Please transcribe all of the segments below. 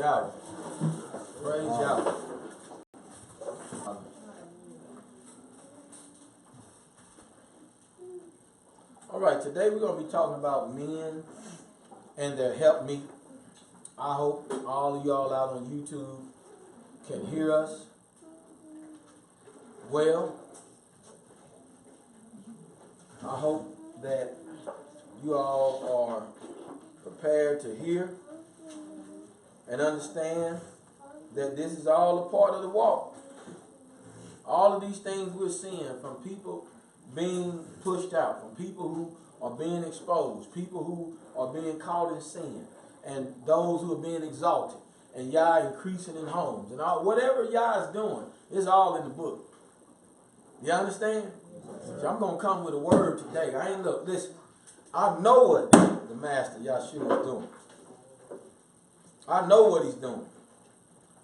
Yahweh. Praise Yahweh. All right, today we're going to be talking about men and their helpmeet. I hope all of y'all out on YouTube can hear us well. I hope that you all are prepared to hear and understand that this is all a part of the walk. All of these things we're seeing, from people being pushed out, from people who are being exposed, people who are being caught in sin, and those who are being exalted, and Yah increasing in homes, and all, whatever Yah is doing, it's all in the book. You understand? So I'm going to come with a word today. Listen, I know what the Master Yahshua is doing. I know what he's doing.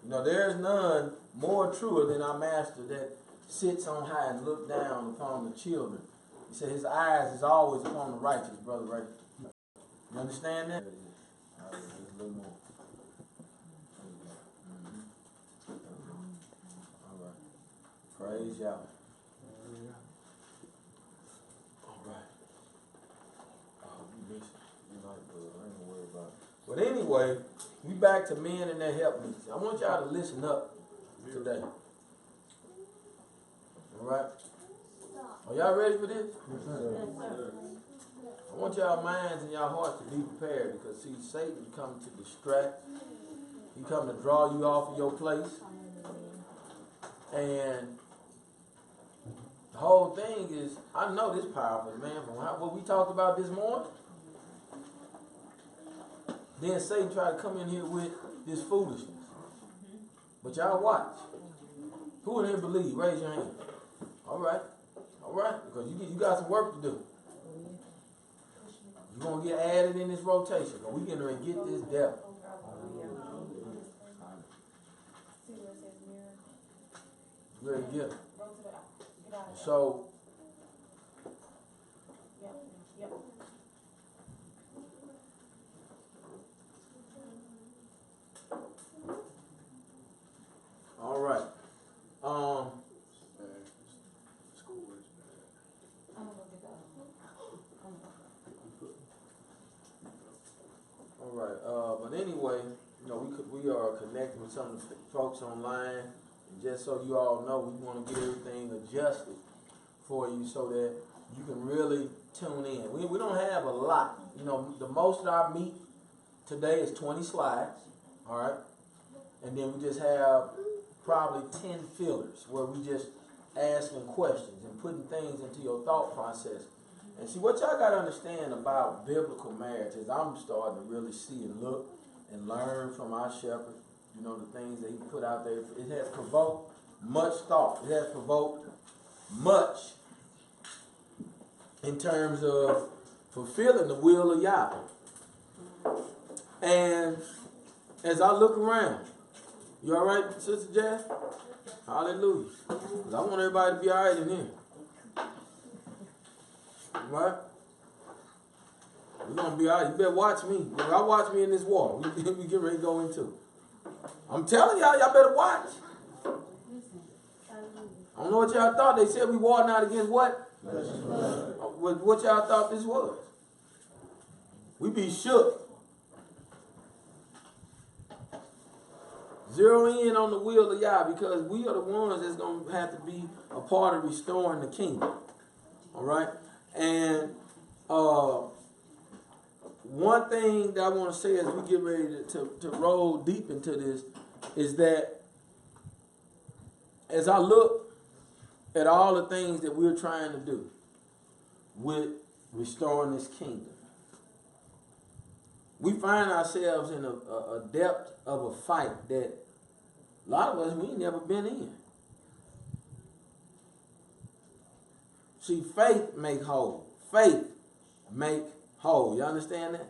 You know, there's none more truer than our Master that sits on high and look down upon the children. He said his eyes is always upon the righteous, brother, right? You understand that? All right, just a little more. All right. Praise Yahweh. All right. Oh, you missed it. You like, bro. I ain't gonna worry about it. But anyway, we back to men and their helpmeets. I want y'all to listen up today. All right? Are y'all ready for this? Yes, sir. I want y'all minds and y'all hearts to be prepared, because see, Satan come to distract. He come to draw you off of your place. And the whole thing is, I know this powerful, man, from what we talked about this morning. Then Satan tried to come in here with this foolishness. But y'all watch. Who in here believe? Raise your hand. All right. All right. Because you got some work to do. You're going to get added in this rotation. But we're getting ready to get this devil. Ready to get it. So, all right. All right. But anyway, you know, we are connecting with some of the folks online, and just so you all know, we want to get everything adjusted for you so that you can really tune in. We don't have a lot. You know, the most of our meet today is 20 slides. All right. And then we just have probably 10 fillers where we just asking questions and putting things into your thought process. And see, what y'all got to understand about biblical marriage is I'm starting to really see and look and learn from our shepherd, you know, the things that he put out there. It has provoked much thought. It has provoked much in terms of fulfilling the will of Yah. And as I look around, you all right, Sister Jazz? Hallelujah. 'Cause I want everybody to be all right in here. Right? We're going to be all right. You better watch me. Y'all watch me in this war. We get ready to go into. I'm telling y'all better watch. I don't know what y'all thought. They said we warring out against what? What y'all thought this was? We be shook. Zero in on the will of Yah, because we are the ones that's going to have to be a part of restoring the kingdom. All right? And one thing that I want to say as we get ready to roll deep into this is that as I look at all the things that we're trying to do with restoring this kingdom, we find ourselves in a depth of a fight that a lot of us, we ain't never been in. See, faith make whole. Faith make whole. You understand that?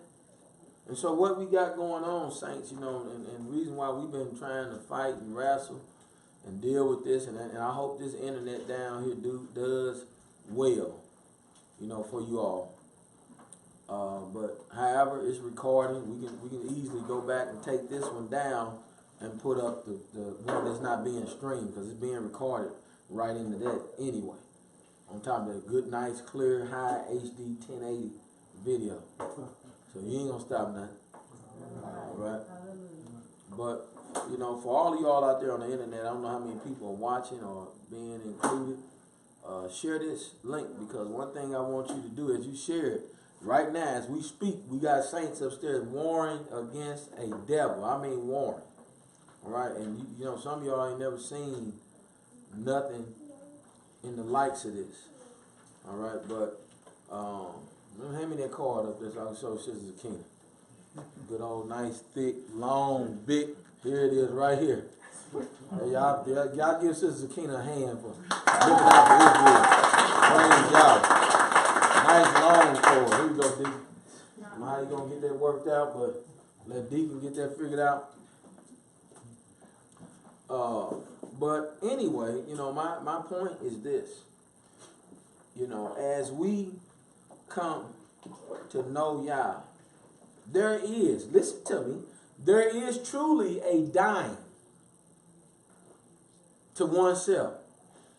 And so what we got going on, saints, you know, and the reason why we've been trying to fight and wrestle and deal with this, and I hope this internet down here does well, you know, for you all. But however, it's recording. We can easily go back and take this one down and put up the one that's not being streamed, because it's being recorded right into that anyway. On top of that good, nice, clear, high HD 1080 video. So you ain't gonna stop nothing. Right? But, you know, for all of y'all out there on the internet, I don't know how many people are watching or being included. Share this link, because one thing I want you to do is you share it. Right now, as we speak, we got saints upstairs warring against a devil. I mean warring. All right? And, you know, some of y'all ain't never seen nothing in the likes of this. All right? But, hand me that card up there so I can show Sister Zakina. Good old, nice, thick, long, big. Here it is right here. Hey, y'all give Sister Zakina a hand for looking out for Israel. Praise God. Nice long cord. Here we go, Deacon. I don't know how you gonna get that worked out, but let Deacon get that figured out. But anyway, you know, my point is this. You know, as we come to know Yah, there is, listen to me, there is truly a dying to oneself.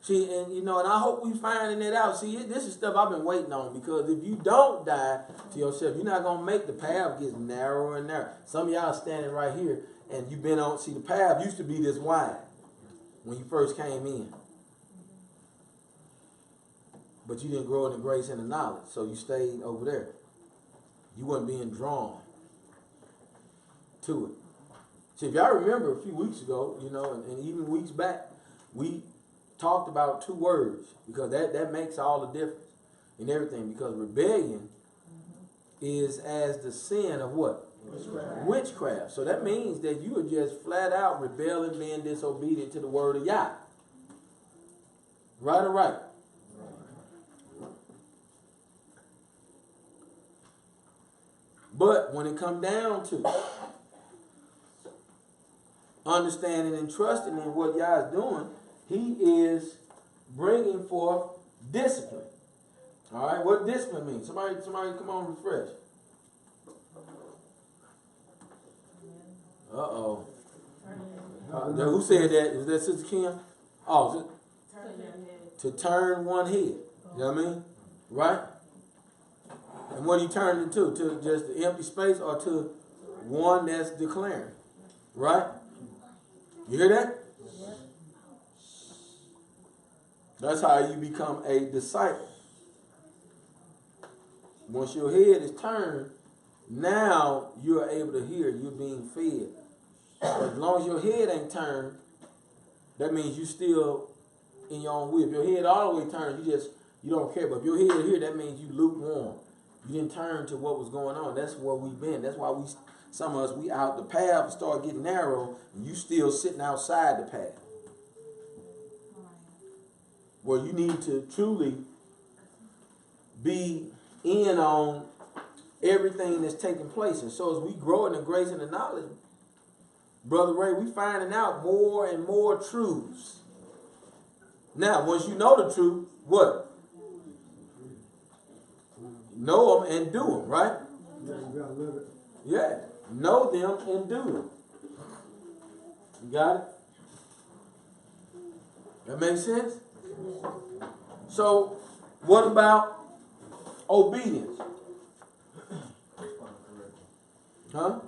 See, and you know, and I hope we finding it out. See, this is stuff I've been waiting on, because if you don't die to yourself, you're not gonna make the path get narrower and narrower. Some of y'all standing right here, and you've been on. See, the path used to be this wide when you first came in, but you didn't grow in the grace and the knowledge, so you stayed over there. You weren't being drawn to it. See, if y'all remember a few weeks ago, you know, and even weeks back, we talked about two words, because that makes all the difference in everything. Because rebellion is as the sin of what? Witchcraft. So that means that you are just flat out rebelling, being disobedient to the word of Yah. Right or right? But when it comes down to understanding and trusting in what Yah is doing, He is bringing forth discipline. All right, what discipline means? Somebody come on, refresh. Uh-oh. Who said that? Is that Sister Kim? Oh, to turn one head. You know what I mean? Right? And what are you turning it to just the empty space, or to one that's declaring? Right? You hear that? That's how you become a disciple. Once your head is turned, now you are able to hear. You're being fed. But as long as your head ain't turned, that means you still in your own will. If your head all the way turned, you don't care. But if your head here, that means you lukewarm. You didn't turn to what was going on. That's where we've been. That's why some of us, we out the path, start getting narrow, and you still sitting outside the path. Where you need to truly be in on everything that's taking place. And so as we grow in the grace and the knowledge, Brother Ray, we finding out more and more truths. Now, once you know the truth, what? Know them and do them, right? Yeah, you gotta live it. Yeah, know them and do them. You got it? That makes sense? So, what about obedience? Huh?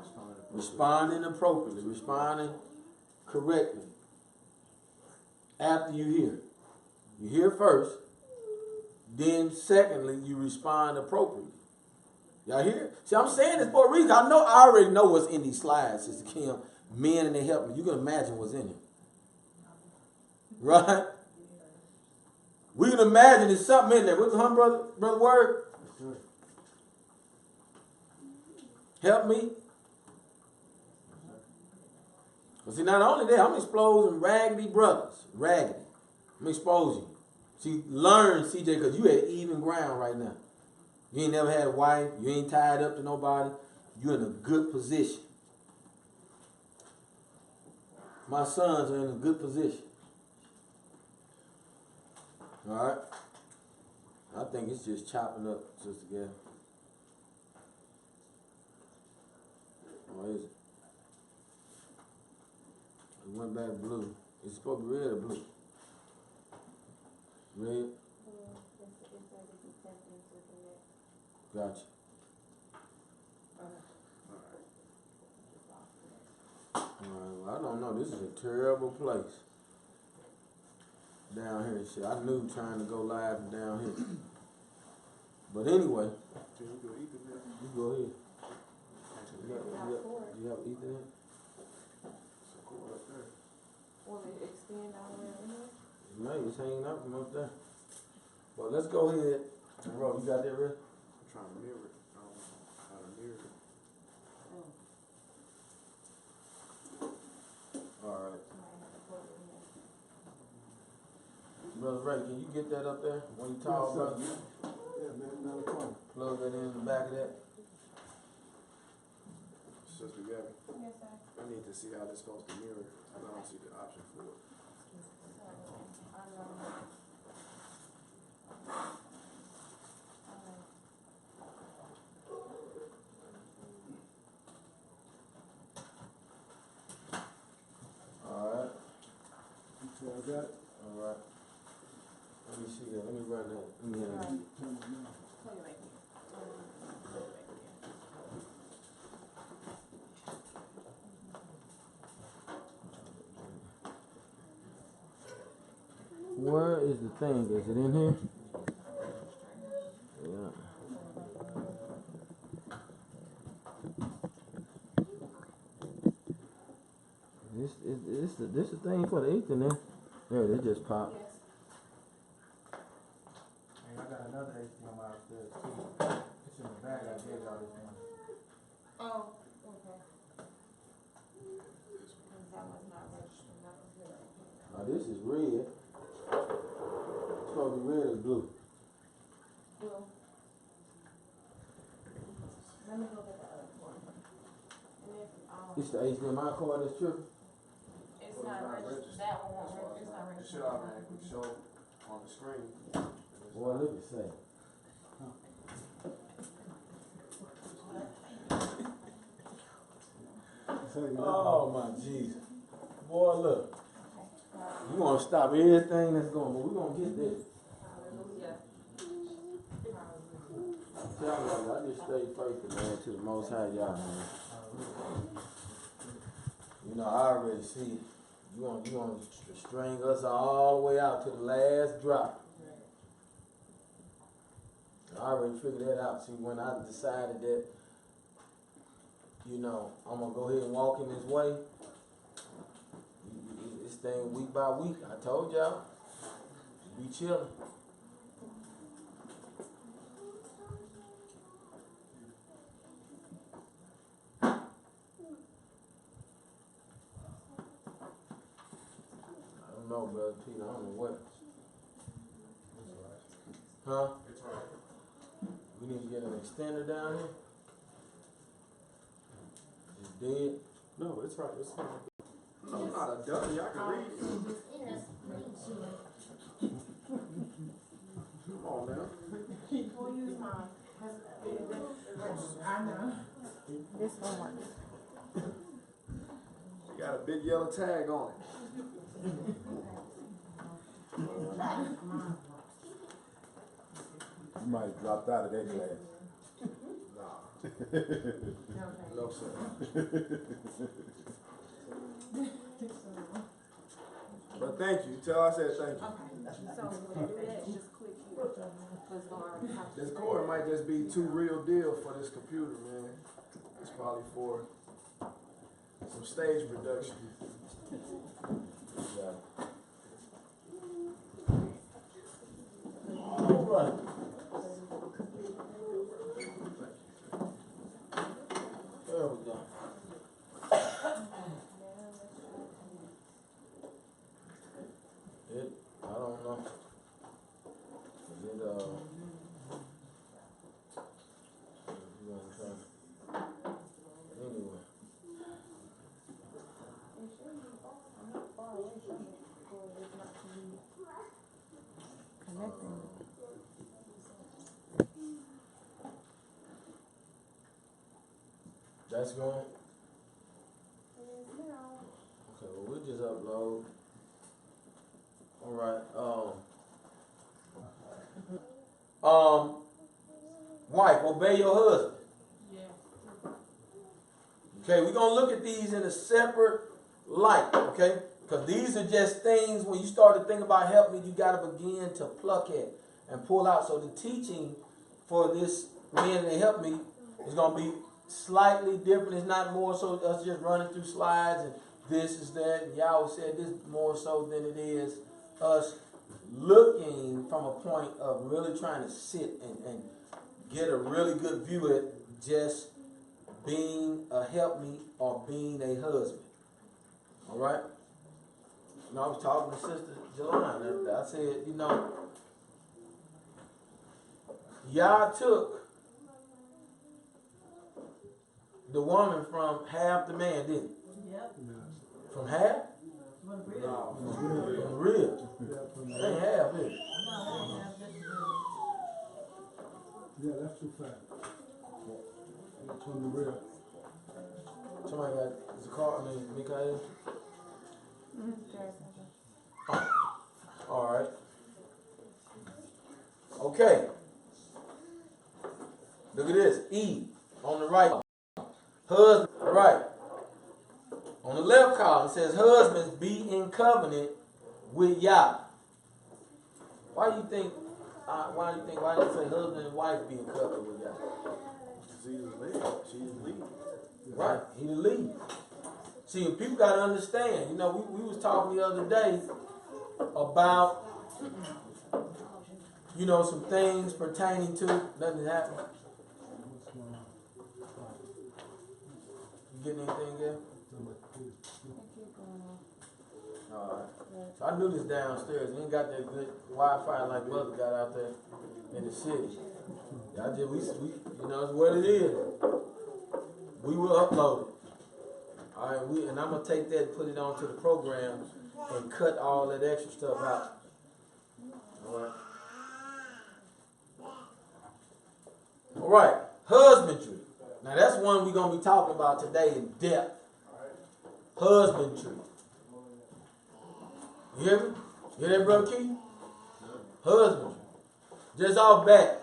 Responding appropriately, responding correctly. After you hear. You hear first, then secondly, you respond appropriately. Y'all hear? See, I'm saying this for a reason. I already know what's in these slides, Sister Kim. Men and they help me. You can imagine what's in it. Right? We can imagine there's something in there. What's the brother Word? Help me. But see, not only that, I'm exposing raggedy brothers. Raggedy. I'm exposing you. See, learn, CJ, because you at even ground right now. You ain't never had a wife. You ain't tied up to nobody. You're in a good position. My sons are in a good position. All right? I think it's just chopping up, Sister Gail. Or is it? It went back blue. It's supposed to be red or blue? Red? Gotcha. Alright, well, I don't know. This is a terrible place. Down here, shit. I knew trying to go live down here. But anyway, you go ahead. You have Ethernet? Want me to extend all the way over here? Maybe it's hanging out from up there. But let's go ahead. And Ro, you got that ready? I'm trying to mirror it. I don't know how to mirror it. Alright. Brother Ray, can you get that up there? When you talk, brother? Yeah, man, another corner. Plug that in the back of that. Sister Gabby, Yes, sir. I need to see how this supposed to mirror. I don't see the option for it. Alright. So I got it. Alright. Let me see that. Let me run that. Let me have that. Plug it back in. Where is the thing? Is it in here? Yeah. This the thing for the Ethernet. There, it just popped. Yes. Hey, I got another HDMI upstairs too. It's in the bag. I gave y'all this one. Oh, okay. That was not registered. That was good. Now this is red. It's supposed to be red or blue. Well, let me look at the other one. And if, It's the HDMI cord that's tripping. it's not registered, that one won't work, it's not It registered. should automatically show on the screen. Boy, look at say. Oh my Jesus. Boy, look. You want to stop everything that's going, but we're going to get there. Hallelujah. Tell me, I just stay faithful, man, to the Most High, y'all, man. You know, I already see it. You want to string us all the way out to the last drop. I already figured that out. See, when I decided that, you know, I'm going to go ahead and walk in this way, this thing week by week, I told y'all, be chilling. I don't know, Brother Peter, I don't know what. Huh? It's right. We need to get an extender down here. It's dead. No, it's right. It's fine. No, I'm not a dummy. I can read. Come on now. We'll use mine. I know. This one works. You got a big yellow tag on it. You might have dropped out of that class. Nah. Okay. No, sir. But thank you. Tell I said thank you. Okay, so when you do that, just click here. Let's go on. This cord might just be too real deal for this computer, man. It's probably for some stage production. Yeah. All right. There we go. I don't know. You wanna try? Anyway. That's going. upload. All right. Wife, obey your husband. Okay, we're gonna look at these in a separate light. Okay, because these are just things when you start to think about help me, you got to begin to pluck at and pull out. So the teaching for this men that help me is gonna be slightly different. It's not more so us just running through slides and this is that, and y'all said this more so than it is us looking from a point of really trying to sit and get a really good view at just being a helpmeet or being a husband. All right? And I was talking to Sister Jelani. I said, you know, y'all took the woman from half the man, didn't you? Yep. From half? From real. No. From real. It ain't half, is it? Yeah, that's too fast. From the real. Somebody got, is the car, I mean, Mikael? All right. Okay. Look at this. E on the right. Husband, right. On the left column it says, husbands, be in covenant with Yah. Why do you think why did it say husband and wife be in covenant with Yah? She's the lead. She's the lead. Right, he the lead. See, people got to understand. You know, we was talking the other day about, you know, some things pertaining to nothing happened. You getting anything there? Alright. So I knew this downstairs. We ain't got that good Wi-Fi like Mother got out there in the city. Y'all just, we you know, it's what it is. We will upload it. Alright, and I'm gonna take that and put it onto the program and cut all that extra stuff out. Alright. Alright, husbandry. Now that's one we're gonna be talking about today in depth. Husbandry. You hear me? You hear that, Brother Keith? Husbandry. Just off back.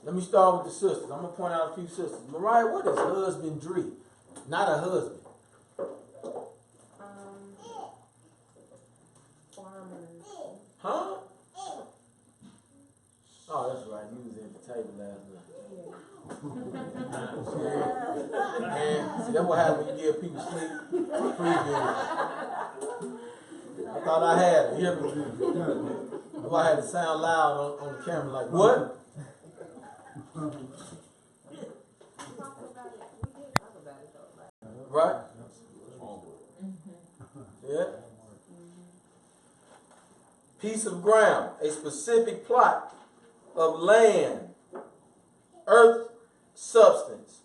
Let me start with the sisters. I'm going to point out a few sisters. Mariah, what is husbandry? Not a husband. Farmers. Huh? Oh, that's right. You was at the table last night. And see, that's what happens when you give people sleep preview. I thought I had it. You hear me? That's why I had to sound loud on the camera like, what? Right? Yeah. Piece of ground, a specific plot of land, earth, substance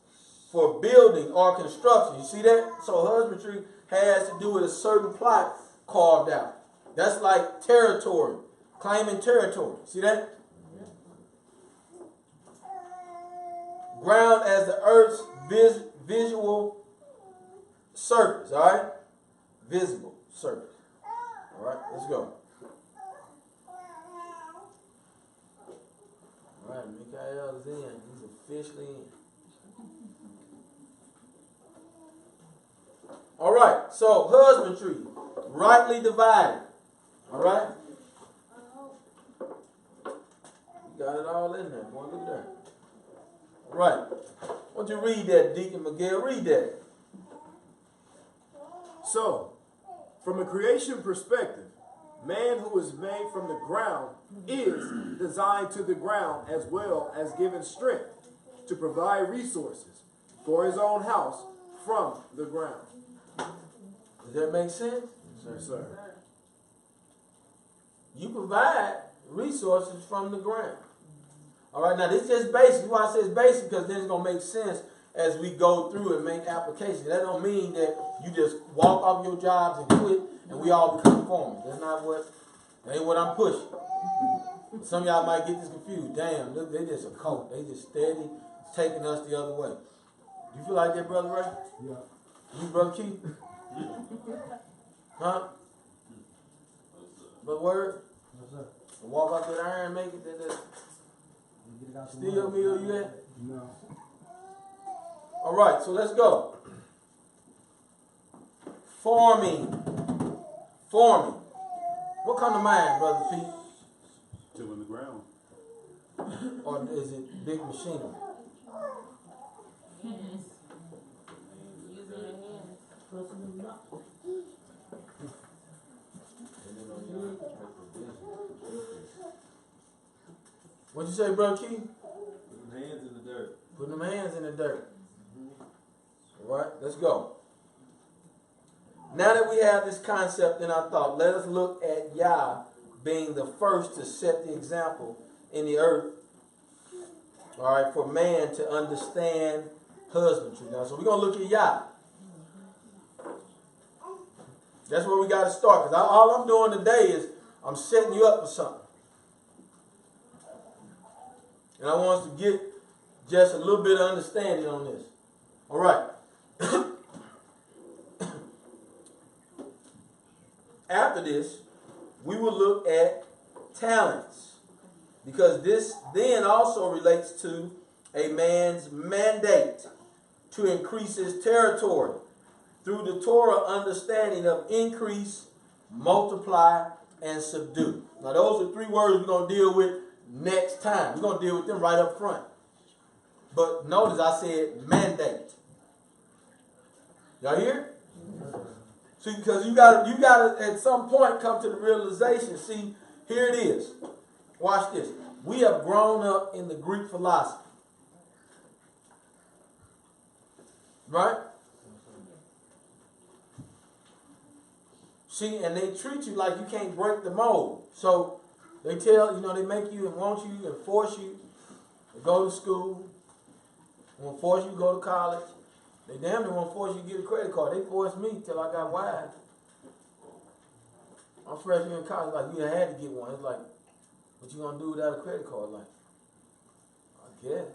for building or construction. You see that? So husbandry has to do with a certain plot carved out. That's like territory, claiming territory. See that? Ground as the earth's visual surface, all right? Visible surface. All right, let's go. All right, Mikael is in. He's officially in. All right, so husbandry, rightly divided. All right? You got it all in there. Boy, look at that. All right. Why don't you read that, Deacon Miguel? Read that. So, from a creation perspective, man who is made from the ground is designed to the ground as well as given strength to provide resources for his own house from the ground. Does that make sense? Yes, sir. You provide resources from the ground. All right, now this is just basic. Why I say it's basic, because then it's going to make sense as we go through and make applications. That don't mean that you just walk off your jobs and quit and we all become foremen. That's not what, that ain't what I'm pushing. Some of y'all might get this confused. Damn, look, they just a cult. They just steady taking us the other way. You feel like that, Brother Ray? Yeah. You, Brother Keith? Huh? But word? What's up? Walk out that iron, make it that You get it out the steel mud. mill you at? No. All right, so let's go. Forming. Forming. What come to mind, Brother Pete? Tilling the ground. Or is it big machinery? Hands. Using your hands. What'd you say, Brother Keith? Putting hands in the dirt. Putting them hands in the dirt. All right, let's go. Now that we have this concept in our thought, let us look at Yah being the first to set the example in the earth, all right, for man to understand husbandry. Now, so we're going to look at Yah. That's where we got to start, because all I'm doing today is I'm setting you up for something. And I want us to get just a little bit of understanding on this. All right. After this, we will look at talents, because this then also relates to a man's mandate to increase his territory through the Torah understanding of increase, multiply, and subdue. Now those are three words we're going to deal with next time. We're going to deal with them right up front. But notice I said mandate. Y'all hear? See, because you gotta at some point come to the realization. See, here it is. Watch this. We have grown up in the Greek philosophy. Right? See, and they treat you like you can't break the mold. So they tell, they make you and want you and force you to go to school. They want to force you to go to college. They damn near want to force you to get a credit card. They forced me till I got wise. I'm freshman in college, like, you had to get one. It's like, what you gonna do without a credit card? Like, I guess.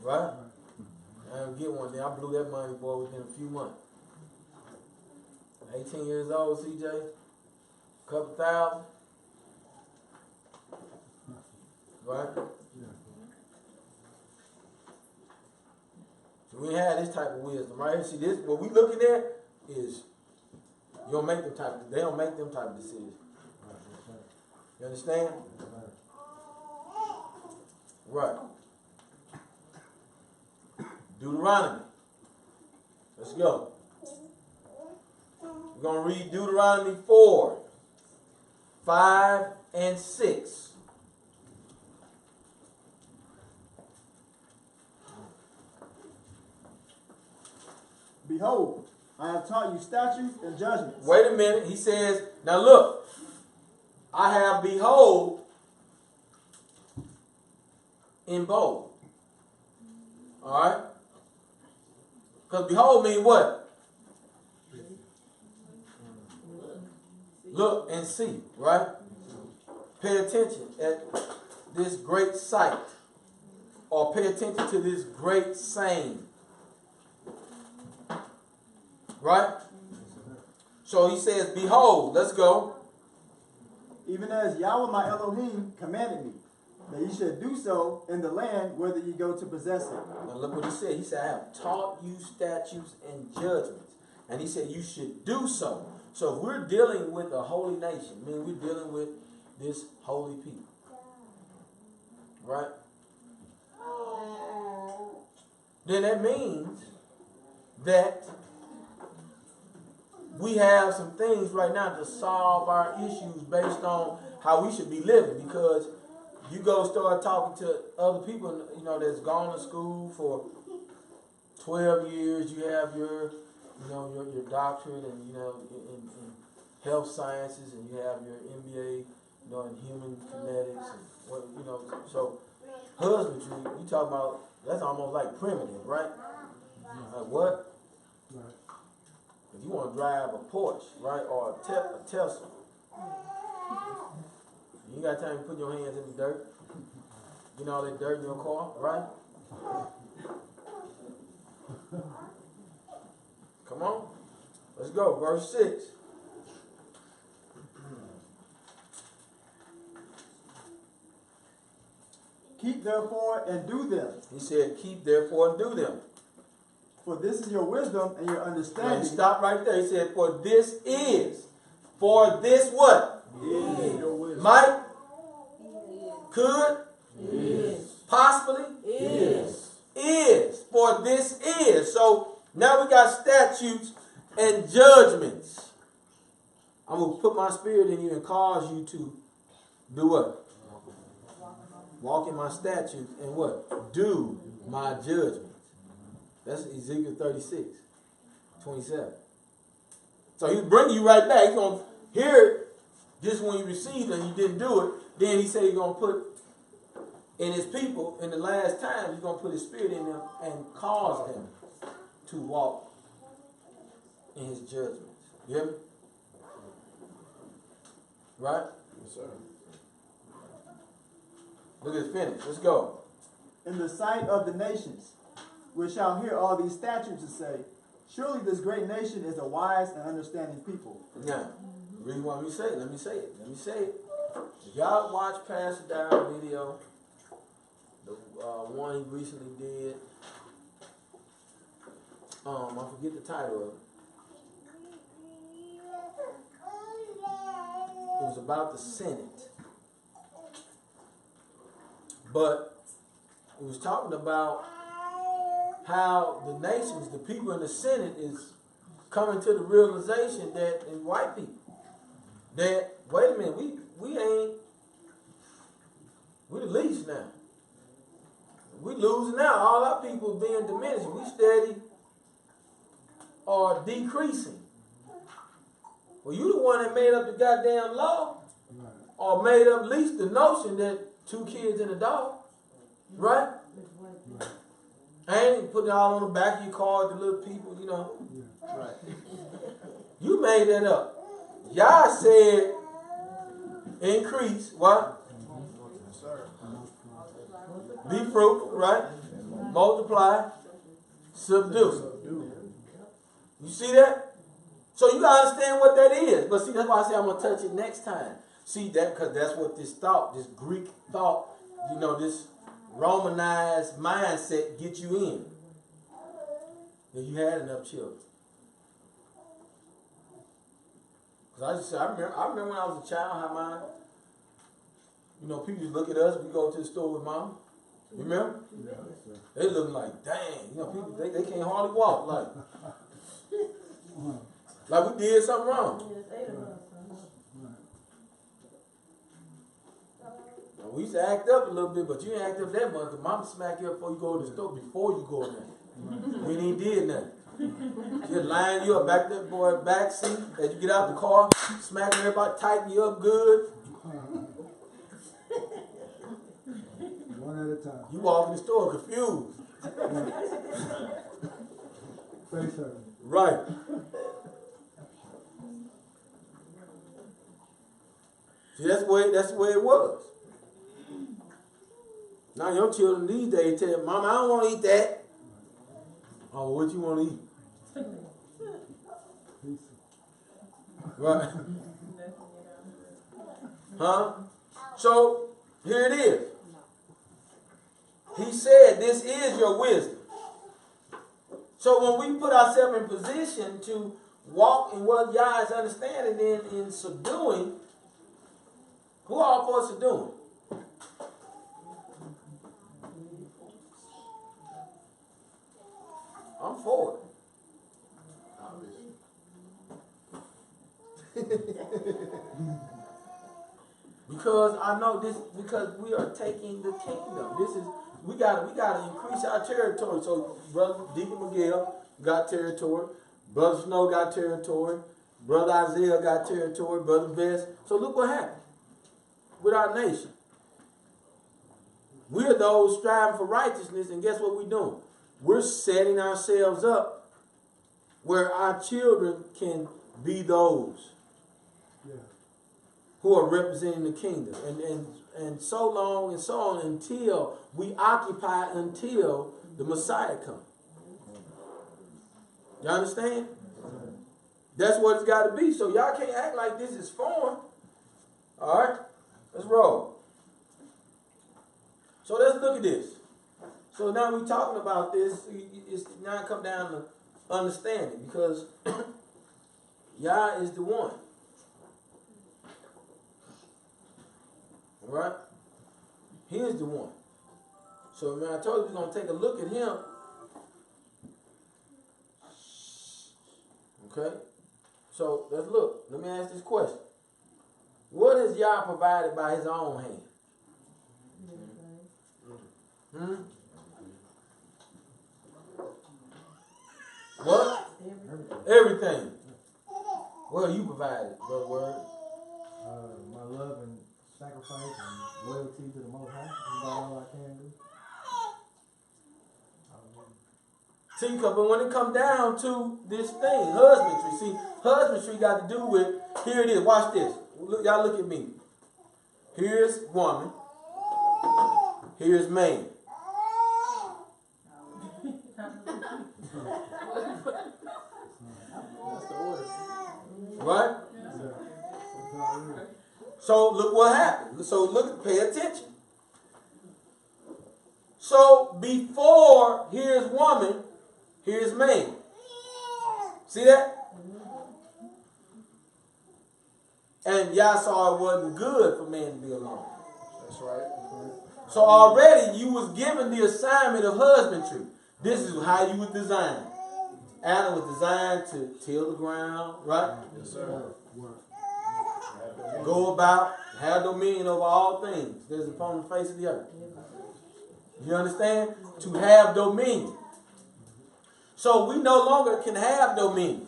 Right? I didn't get one. Then I blew that money, boy, within a few months. 18 years old, CJ. Couple thousand. Right? So we had this type of wisdom, right here. See, this, what we looking at is, they don't make them type of decisions. You understand? Right. Deuteronomy. Let's go. We're going to read Deuteronomy 4, 5, and 6. Behold, I have taught you statutes and judgments. Wait a minute. He says, now look, I have behold in bold. All right? Because behold means what? Look and see, right? Pay attention at this great sight, or pay attention to this great saying. Right? So he says, behold, let's go. Even as Yahweh my Elohim commanded me, that ye should do so in the land whither ye go to possess it. Now look what he said. He said, I have taught you statutes and judgments. And he said, you should do so. So if we're dealing with a holy nation, I mean, we're dealing with this holy people. Right? Then that means that we have some things right now to solve our issues based on how we should be living, because you go start talking to other people, that's gone to school for 12 years. You have your doctorate and, in health sciences, and you have your MBA, in human kinetics, and so husbandry, you talk about, that's almost like primitive, right? Like what? If you want to drive a Porsche, right, or a Tesla, you ain't got time to put your hands in the dirt. Get all that dirt in your car, right? Come on. Let's go, verse 6. Keep therefore and do them, He said, keep therefore and do them. for this is your wisdom and your And understanding. stop right there. He said, for this is. For this what? Is your wisdom. Might? Could? Is. Possibly? Is. Is. For this is. So now we got statutes and judgments. I'm going to put my spirit in you and cause you to do what? Walk in my statutes and what? Do my judgments. That's Ezekiel 36:27. So he's bringing you right back. He's going to hear it just when you received it and you didn't do it. Then he said he's going to put in his people, in the last time, he's going to put his spirit in them and cause them to walk in his judgments. You hear me? Right? Yes, sir. Look at this finish. Let's go. In the sight of the nations, which shall hear all these statutes and say, surely this great nation is a wise and understanding people. Now, the reason why let me say it. Let me say it. If y'all watch Pastor Dow's video, the one he recently did, I forget the title of it. It was about the Senate. But it was talking about how the nations, the people in the Senate is coming to the realization that, in white people, that, wait a minute, we the least now. We losing out. All our people being diminished. We steady or decreasing. Well, you the one that made up the goddamn law, or made up at least the notion that 2 kids and a dog, right? I ain't putting it all on the back of your car, the little people, you know. Right. You made that up. Y'all said increase, what? Be fruitful, right? Multiply, subdue. You see that? So you gotta understand what that is. But see, that's why I say I'm gonna touch it next time. See that, because that's what this thought, this Greek thought, you know, this Romanized mindset get you in. That you had enough children. Because I remember when I was a child, how my, you know, people just look at us, we go to the store with mom. You remember? Yeah, they look like, dang, you know, people, they can't hardly walk. Like we did something wrong. We used to act up a little bit, but you ain't act up that much, because mama smack you up before you go to the store, before you go in there. We ain't did nothing. She'll line you up back that boy back seat as you get out the car, smacking everybody, tighten you up good. One at a time. You walk in the store confused. Face her. Right. See, that's the way it was. Now your children these days tell you, Mama, I don't want to eat that. Oh, what you want to eat? Right. Huh? So, here it is. He said, this is your wisdom. So when we put ourselves in position to walk in what Yah is understanding in subduing, who all for subduing? I'm for it. Because I know this, because we are taking the kingdom. This is, we gotta increase our territory. So Brother Deacon Miguel got territory, Brother Snow got territory, Brother Isaiah got territory, Brother Best. So look what happened with our nation. We're those striving for righteousness, and guess what we're doing? We're setting ourselves up where our children can be those who are representing the kingdom. And so long and so on until we occupy until the Messiah comes. You understand? That's what it's got to be. So y'all can't act like this is foreign. All right, let's roll. So let's look at this. So now we're talking about this. It's now come down to understanding, because Yah is the one. All right, He is the one. So when I told you we're gonna take a look at Him. Okay, so let's look. Let me ask this question. What has Yah provided by His own hand? What? Everything. What have you provided, Brother Word? My love and sacrifice and loyalty to the Most High. That's about all I can do. See, but when it comes down to this thing, husbandry, see, husbandry got to do with, here it is, watch this. Look, y'all look at me. Here's woman. Here's man. Right? So look what happened. So look, pay attention. So before here's woman, here's man. See that? And Yah saw it wasn't good for man to be alone. That's right. So already you was given the assignment of husbandry. This is how you was designed. Adam was designed to till the ground, right? Yes, sir. Go about, have dominion over all things that is upon the face of the earth. You understand? To have dominion. So we no longer can have dominion,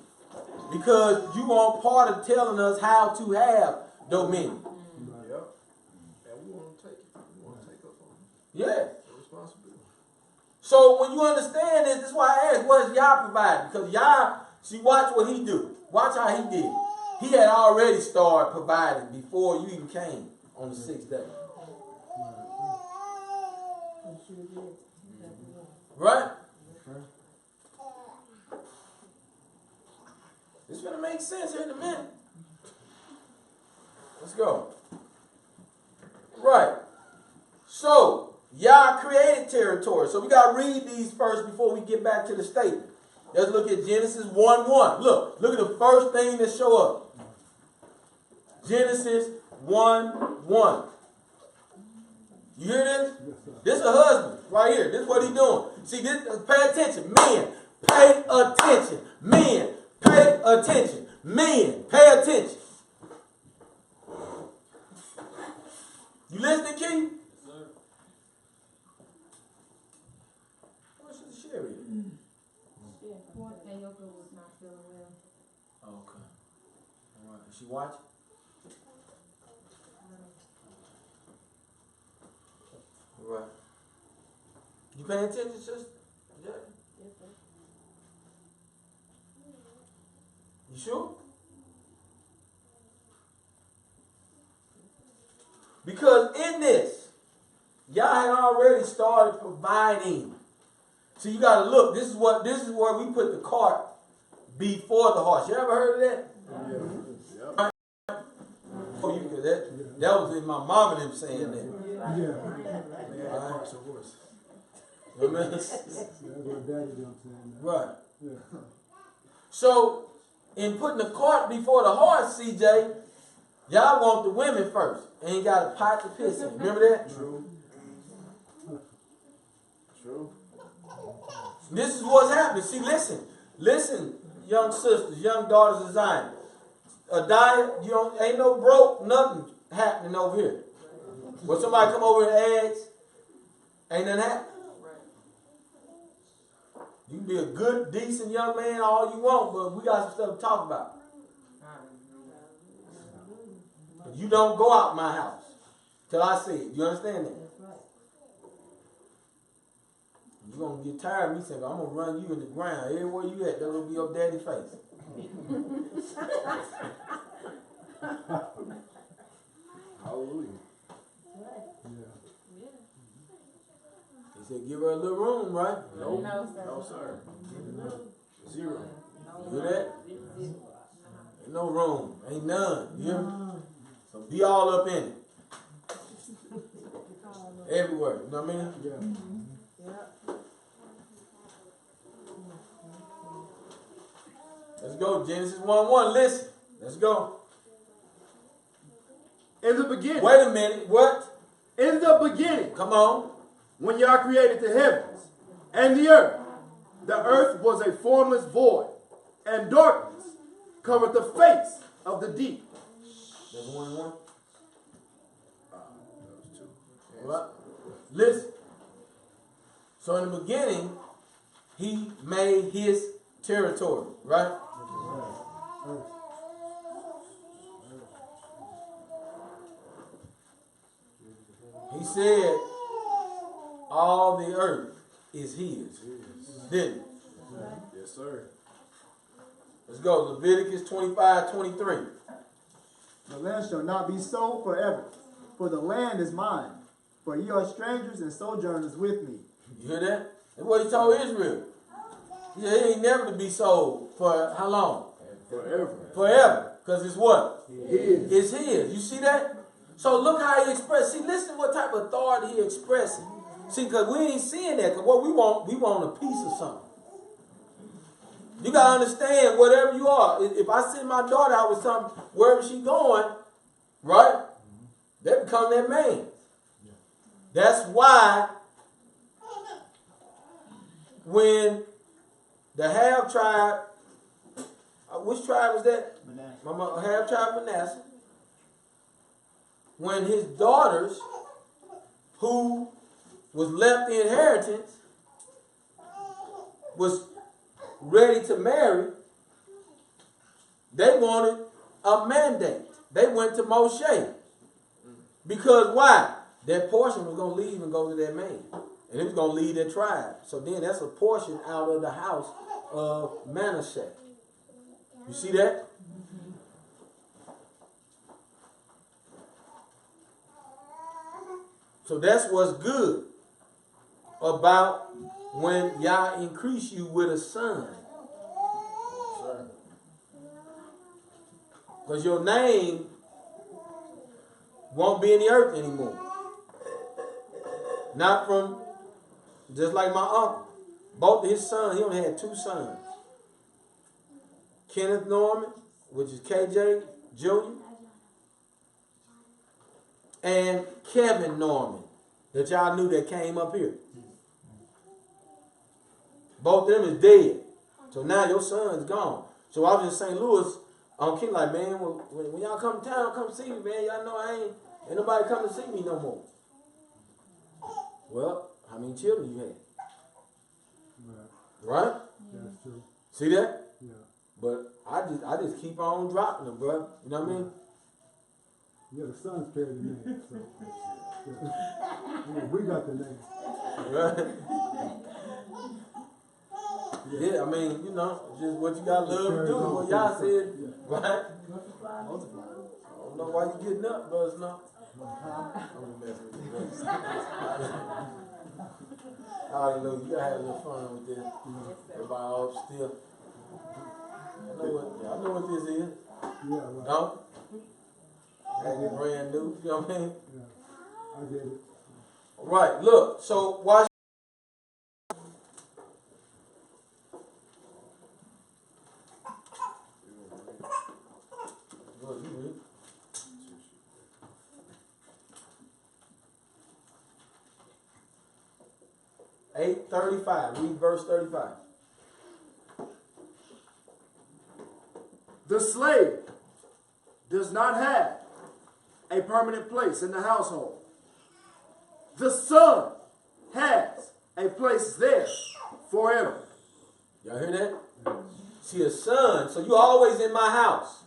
because you aren't part of telling us how to have dominion. Yep. And we want to take it. We want to take up on Yeah. the responsibility. So when you understand this, this is why I asked, what has Yah provided? Because Yah, see, watch what He do. Watch how He did. He had already started providing before you even came on the 6th day. Right? This is going to make sense here in a minute. Let's go. Right. So, Yah created territory. So we got to read these first before we get back to the statement. Let's look at Genesis 1:1. Look at the first thing that show up. Genesis 1:1. You hear this? This is a husband right here. This is what he's doing. See, this, pay attention. Men, pay attention. Men, pay attention. Men, pay attention. You listening, Keith? Yes, sir. Where's the Sherry? Yoko was not feeling well. Okay. All right. Is she watching? All right. You paying attention, sister? Yeah. Yes, sir. You sure? Because in this, Yah had already started providing. So you got to look. This is where we put the cart before the horse. You ever heard of that? Yeah. Yep. Oh, you that was in my mom and them saying that. Yeah. Man, that part's a horse. You know what I mean? That's what Daddy done saying. Right. Yeah. So in putting the cart before the horse, CJ, y'all want the women first. Ain't got a pot to piss in. Remember that? True. True. This is what's happening. See, listen, young sisters, young daughters of Zion. A diet, ain't no broke, nothing happening over here. When somebody come over and asks, ain't nothing happening. You can be a good, decent young man all you want, but we got some stuff to talk about. You don't go out my house till I see it. You understand that? You're going to get tired of me saying, I'm going to run you in the ground. Everywhere you at, that will be your daddy's face. Hallelujah. He said, give her a little room, right? Nope. No, sir. No, sir. Zero. You hear that? no room. Ain't none. You hear me? So be all up in it. Everywhere. You know what I mean? Yeah. Yep. Let's go. Genesis 1:1. Listen. Let's go. In the beginning. Wait a minute. What? In the beginning. Come on. When Yah created the heavens and the earth was a formless void, and darkness covered the face of the deep. That's 1:1. Right. Listen. So in the beginning, he made his territory, right? He said, all the earth is his. Didn't he? Yes, sir. Let's go. Leviticus 25:23. The land shall not be sold forever, for the land is mine. For ye are strangers and sojourners with me. You hear that? That's what he told Israel. He said he ain't never to be sold for how long? Forever. Forever. Because it's what? His. It's his. You see that? So look how he expressed. See, listen what type of authority he expressing. See, because we ain't seeing that. Because what we want a piece of something. You got to understand, whatever you are. If I send my daughter out with something, wherever she going, right? They become that man. That's why when the half tribe, which tribe was that? Manasseh. Half tribe Manasseh. When his daughters, who was left the inheritance, was ready to marry, they wanted a mandate. They went to Moshe. Because why? That portion was going to leave and go to that man. And it was going to leave that tribe. So then that's a portion out of the house of Manasseh. You see that? So that's what's good about when Yah increase you with a son. Because your name won't be in the earth anymore. Not from, just like my uncle. Both of his sons, he only had 2 sons. Kenneth Norman, which is KJ Jr., and Kevin Norman, that y'all knew that came up here. Both of them is dead. So now your son's gone. So I was in St. Louis on King, like, man, when y'all come to town, come see me, man. Y'all know ain't nobody come to see me no more. Well, how many children you had? Right? That's true. See that? Yeah. But I just keep on dropping them, bro. You know what I mean? Yeah, the sons carry the name. So. Yeah, we got the name. Right? Yeah, I mean, you know, just what you got love to do. What y'all said, right? I don't know why you getting up, Buzz. No. I'm messing with you. Hallelujah. You gotta have a little fun with this. Everybody all still. I know what this is. Yeah, right. No? Ain't brand new. You know what I mean? Yeah. I get it. Right. Look. So watch. Look, you read. 8:35. Read verse 35. The slave does not have a permanent place in the household. The son has a place there forever. Y'all hear that? See, a son, so you always in my house.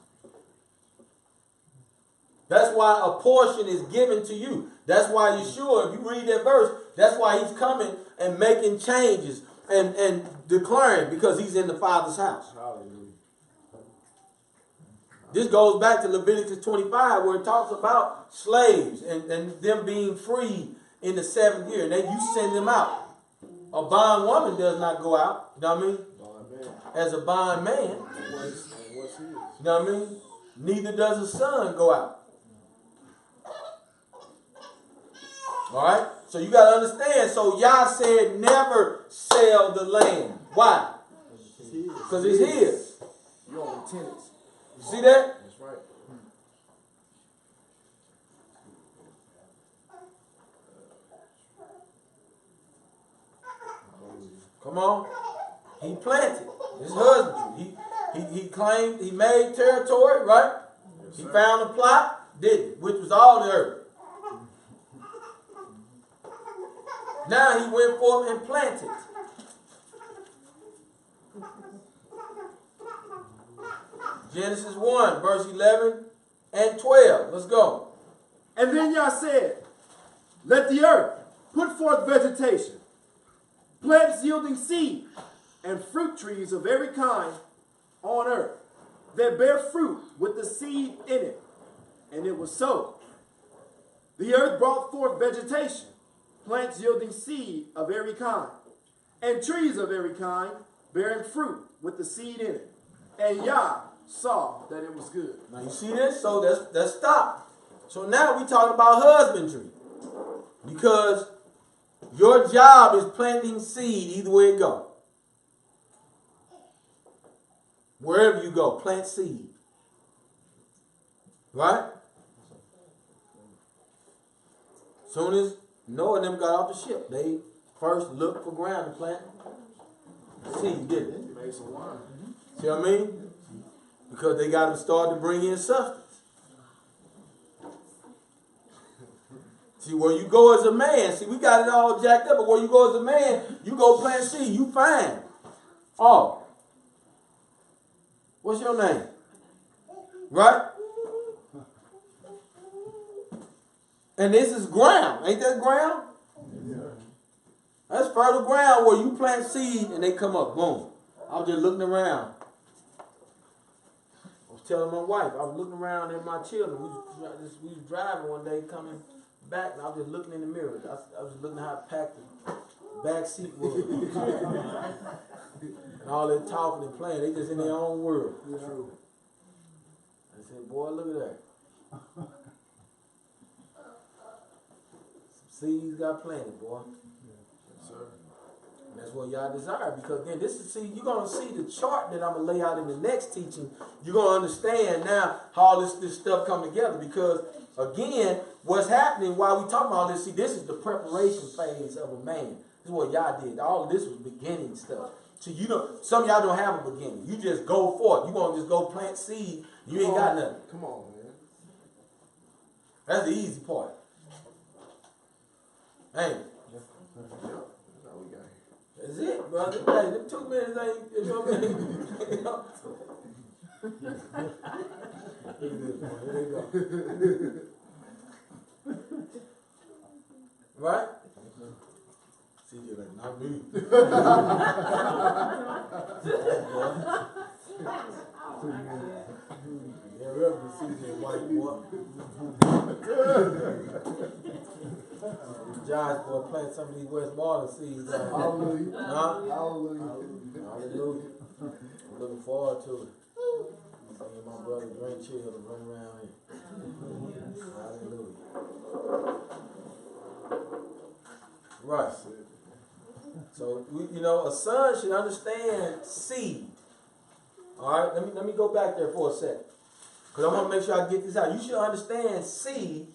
That's why a portion is given to you. That's why Yeshua, if you read that verse, that's why he's coming and making changes and declaring, because he's in the Father's house. Hallelujah. This goes back to Leviticus 25, where it talks about slaves and them being freed in the 7th year. And you send them out. A bond woman does not go out, you know what I mean? Bond man. As a bond man. What's here? You know what I mean? Neither does the sun go out. Alright? So you got to understand. So Yah said never sell the land. Why? Because it's his. You're on tenants. You see that? That's right. Come on. He planted. His husbandry. He claimed, he made territory, right? Yes, He sir. found a plot, did it, which was all the earth. Now he went forth and planted. Genesis 1, verse 11 and 12. Let's go. And then Yah said, let the earth put forth vegetation, plants yielding seed, and fruit trees of every kind on earth, that bear fruit with the seed in it. And it was so. The earth brought forth vegetation, plants yielding seed of every kind, and trees of every kind, bearing fruit with the seed in it. And Yah saw that it was good. Now you see this? So that's stop. So now we talking about husbandry. Because your job is planting seed either way it go. Wherever you go, plant seed. Right? Soon as Noah and them got off the ship, they first looked for ground to plant seed, didn't they? Made some wine. See what I mean? Because they got to start to bring in substance. See, where you go as a man, see, we got it all jacked up, but where you go as a man, you go plant seed, you fine. Oh. What's your name? Right? And this is ground. Ain't that ground? Yeah. That's fertile ground where you plant seed and they come up. Boom. I was just looking around. I was telling my wife, I was looking around at my children. We was driving one day coming back, and I was just looking in the mirror. I was looking how packed the back seat was. And all that talking and playing, they just in their own world. I said, boy, look at that. Some seeds got planted, boy. Yes, sir. And that's what y'all desire, because then this is, see, you're going to see the chart that I'm going to lay out in the next teaching. You're going to understand now how all this stuff come together, because again, what's happening while we talking about this, see, this is the preparation phase of a man. This is what y'all did. All of this was beginning stuff. So you know, some of y'all don't have a beginning. You just go forth. You want to just go plant seed. You ain't got nothing. Come on, man. That's the easy part. Ain't it? Yep. That's all we got here. That's it, brother. Hey, them 2 minutes ain't, you know what I mean? You know? Here they go. Right? See, you're like, not me. Yeah, whoever the season white boy. Josh, boy, plant some of these Westmoreland seeds. Hallelujah. Huh? Hallelujah. Hallelujah. I'm looking forward to it. Seeing my brother's grandchildren run around here. Hallelujah. Right. So, you know, a son should understand seed. All right, let me go back there for a second. Because I want to make sure I get this out. You should understand seed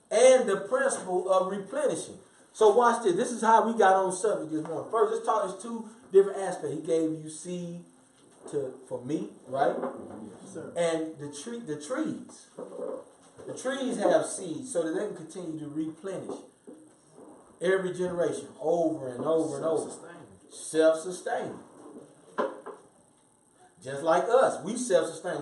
and the principle of replenishing. So watch this. This is how we got on subject this morning. First, let's talk. There's 2 different aspects. He gave you seed for meat, right? Yes, sir. And the trees. The trees have seeds so that they can continue to replenish every generation over and over and over. Self-sustaining. Just like us, we self-sustain.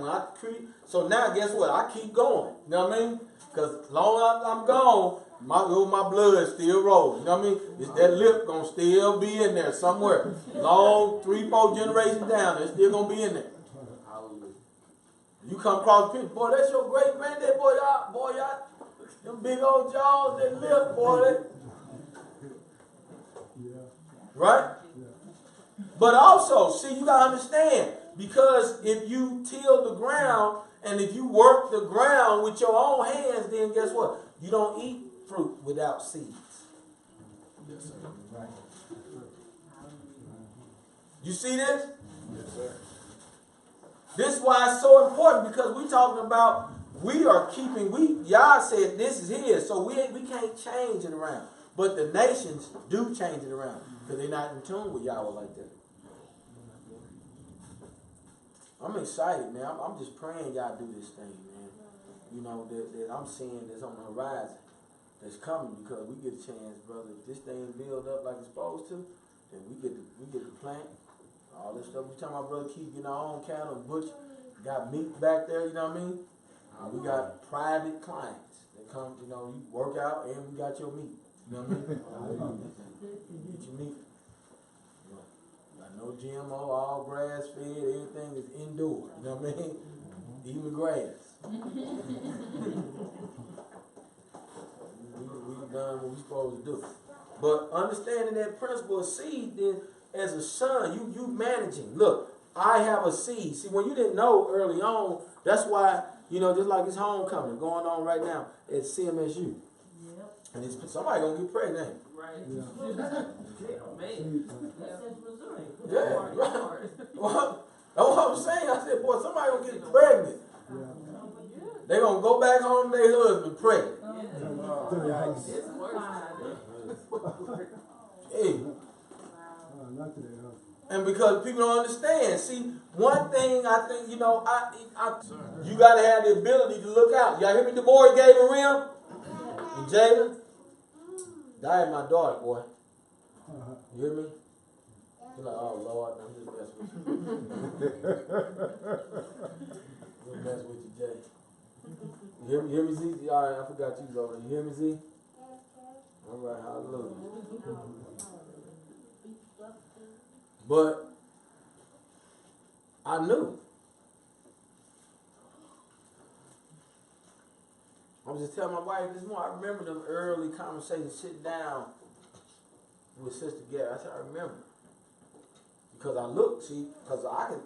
So now, guess what? I keep going. You know what I mean? Because long as I'm gone, my blood still rolls. You know what I mean? That lip gonna still be in there somewhere. Long 3-4 generations down, it's still gonna be in there. Hallelujah. You come across the people, boy, that's your great granddad, boy, y'all, them big old jaws, that lip, boy. Right? But also, see, you gotta understand, Because if you till the ground and if you work the ground with your own hands, then guess what? You don't eat fruit without seeds. Yes, sir. Right. You see this? Yes, sir. This is why it's so important, because we talking about Yah said this is his, so we can't change it around. But the nations do change it around because they're not in tune with Yahweh like that. I'm excited, man. I'm just praying y'all do this thing, man. You know, that I'm seeing that's on the horizon that's coming, because we get a chance, brother. If this thing build up like it's supposed to, then we get to plant. All this stuff we talking about, brother, keep getting our own cattle and butcher. Got meat back there, you know what I mean? We got private clients that come, you know, you work out and we got your meat. You know what I mean? Get your meat. You know, got no GMO, all grass fed, everything is indoor. You know what I mean? Even grass. we done what we supposed to do. But understanding that principle of seed, then as a son, you managing. Look, I have a seed. See, when you didn't know early on, that's why, you know, just like it's homecoming going on right now at CMSU. Yep. And it's, somebody gonna get pregnant. Right. Yeah. Man. That says Missouri. Yeah, right. Well, that's what I'm saying. I said, boy, somebody gonna get pregnant. They gonna go back home to their husband pregnant. It's worse. Hey. Not today, huh? And because people don't understand. See, one thing I think, you know, you got to have the ability to look out. Y'all hear me? The boy gave a rim. And Jada, died my daughter, boy. You hear me? You're like, oh, Lord, I'm just messing with you. I'm just messing with you, Jay. You hear me, Z? All right, I forgot you, over there. You hear me, Z? All right, hallelujah. But I knew. I was just telling my wife this morning, I remember them early conversations, sitting down with Sister Gary. I said, I remember. Because I look, see, because I can,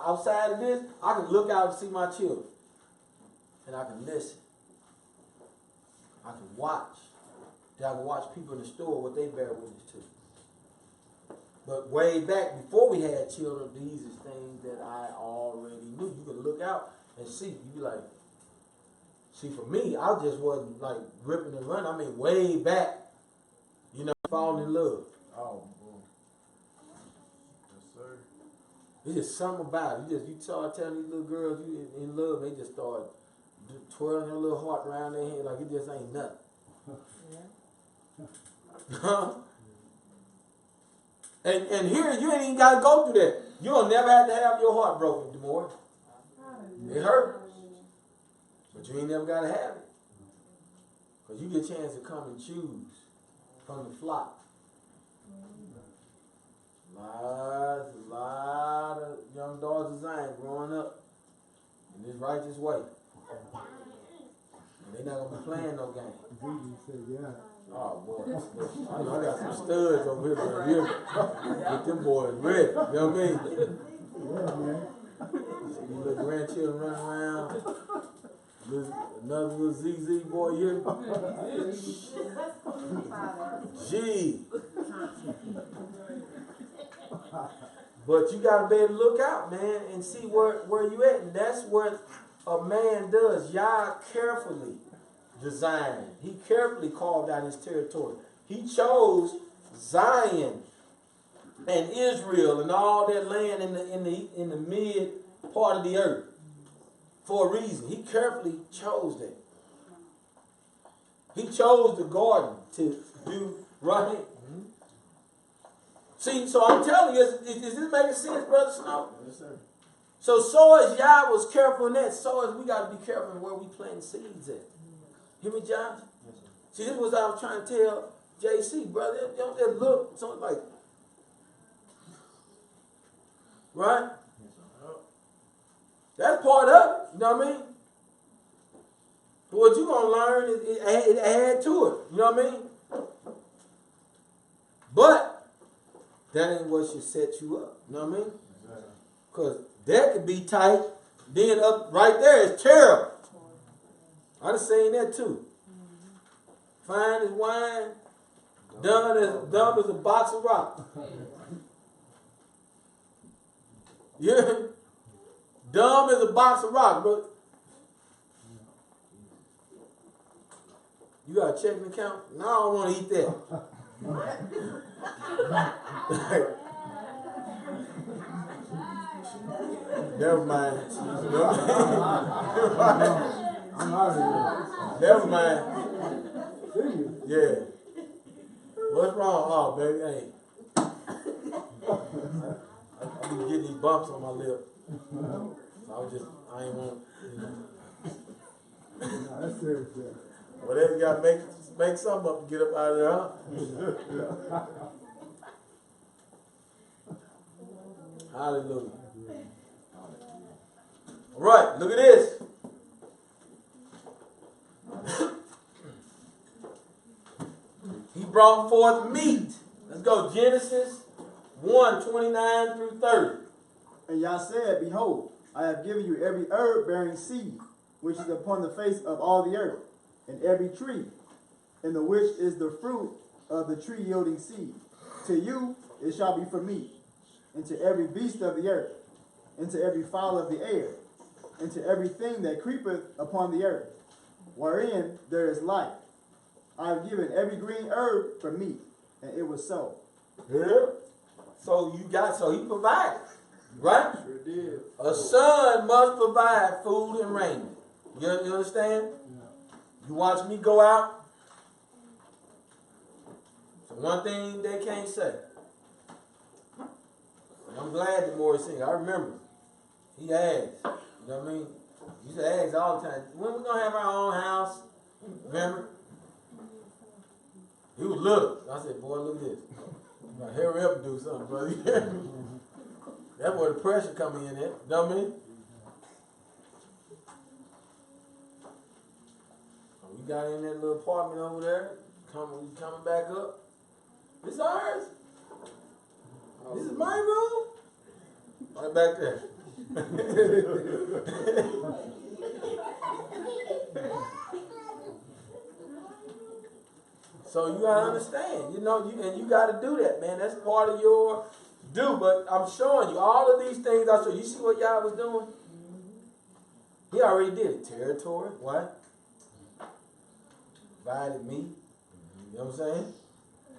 outside of this, I can look out and see my children. And I can listen. I can watch. Then I can watch people in the store, what they bear witness to. But way back before we had children, these is things that I already knew. You can look out and see. You be like, see, for me, I just wasn't like ripping and running. I mean, way back, you know, falling in love. Oh, boy. Yes, sir. It's just something about it. You start telling these little girls you in love, they just start twirling their little heart around their head like it just ain't nothing. And here, you ain't even got to go through that. You don't never have to have your heart broken, DeMore. It hurts. But you ain't never got to have it. Because you get a chance to come and choose from the flock. A lot of young daughters of Zion growing up in this righteous way. And they're not going to be playing no game. Jesus said, yeah. Oh, boy. I know I got some studs over here right here. Get them boys ready. You know what I mean? Yeah, man. See these little grandchildren running around. Another little ZZ boy here. Gee. But you got to be able to look out, man, and see where you at. And that's what a man does. Yah carefully designed. He carefully carved out his territory. He chose Zion and Israel and all that land in the mid part of the earth for a reason. He carefully chose that. He chose the garden to do right. See, so I'm telling you, is this making sense, Brother Snow? Yes, sir. So as Yah was careful in that, so as we got to be careful in where we plant seeds at. Hear me, Josh? Yes, sir. See, this was I was trying to tell JC, brother. You don't just look, something like, right? Yes, sir. That's part of it. You know what I mean? But what you're going to learn, it add to it. You know what I mean? But that ain't what should set you up. You know what I mean? Yes, sir. Because that could be tight. Then up right there is terrible. I done seen that too. Fine as wine, dumb as a box of rocks. Yeah. Dumb as a box of rocks, bro. You got a checking account? No, I don't want to eat that. Never mind. I'm out of Never mind. here. Yeah. What's wrong? Oh, baby, hey. I be getting these bumps on my lip. So I ain't want, No, that's serious. whatever you got to make something up to get up out of there, huh? Hallelujah. All right, look at this. He brought forth meat. Let's go, Genesis 1:29 through 30. And Yah said, Behold, I have given you every herb bearing seed, which is upon the face of all the earth, and every tree, in the which is the fruit of the tree yielding seed. To you it shall be for meat, and to every beast of the earth, and to every fowl of the air, and to everything that creepeth upon the earth, wherein there is life. I have given every green herb for meat, and it was so. Yeah. So he provided, right? Sure did. A son must provide food and raiment. You understand? You watch me go out. So one thing they can't say. And I'm glad that Maury sing. I remember. He asked. You know what I mean? He used to ask all the time, when we gonna have our own house? Remember? He was little. I said, boy, look at this. Now, hurry up and do something, brother. That's where the pressure coming in at. You know what I mean? We got in that little apartment over there. We coming back up. This ours? This is my room? Right back there. So you gotta understand, and you gotta do that, man. That's part of your do. But I'm showing you all of these things. I show you. See what Yah was doing? He already did it. Territory, what? Provided me. You know what I'm saying?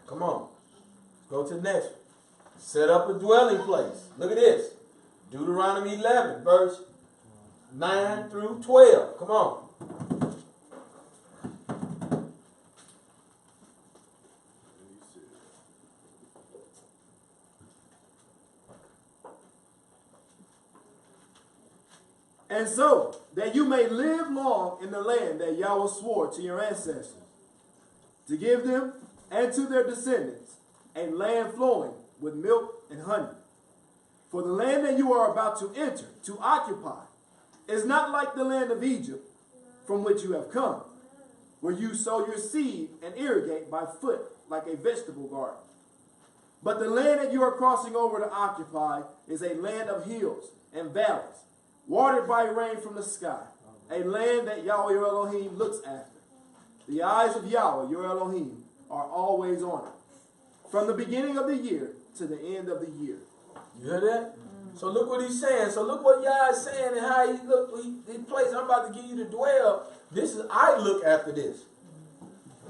Come on. Go to the next one. Set up a dwelling place. Look at this. Deuteronomy 11, verse 9 through 12. Come on. And so, that you may live long in the land that Yahweh swore to your ancestors, to give them and to their descendants a land flowing with milk and honey. For the land that you are about to enter, to occupy, is not like the land of Egypt, from which you have come, where you sow your seed and irrigate by foot like a vegetable garden. But the land that you are crossing over to occupy is a land of hills and valleys, watered by rain from the sky, a land that Yahweh your Elohim looks after. The eyes of Yahweh your Elohim are always on it, from the beginning of the year to the end of the year. You hear that? So look what he's saying. So look what Yah is saying and how he plays. I'm about to give you to dwell. I look after this.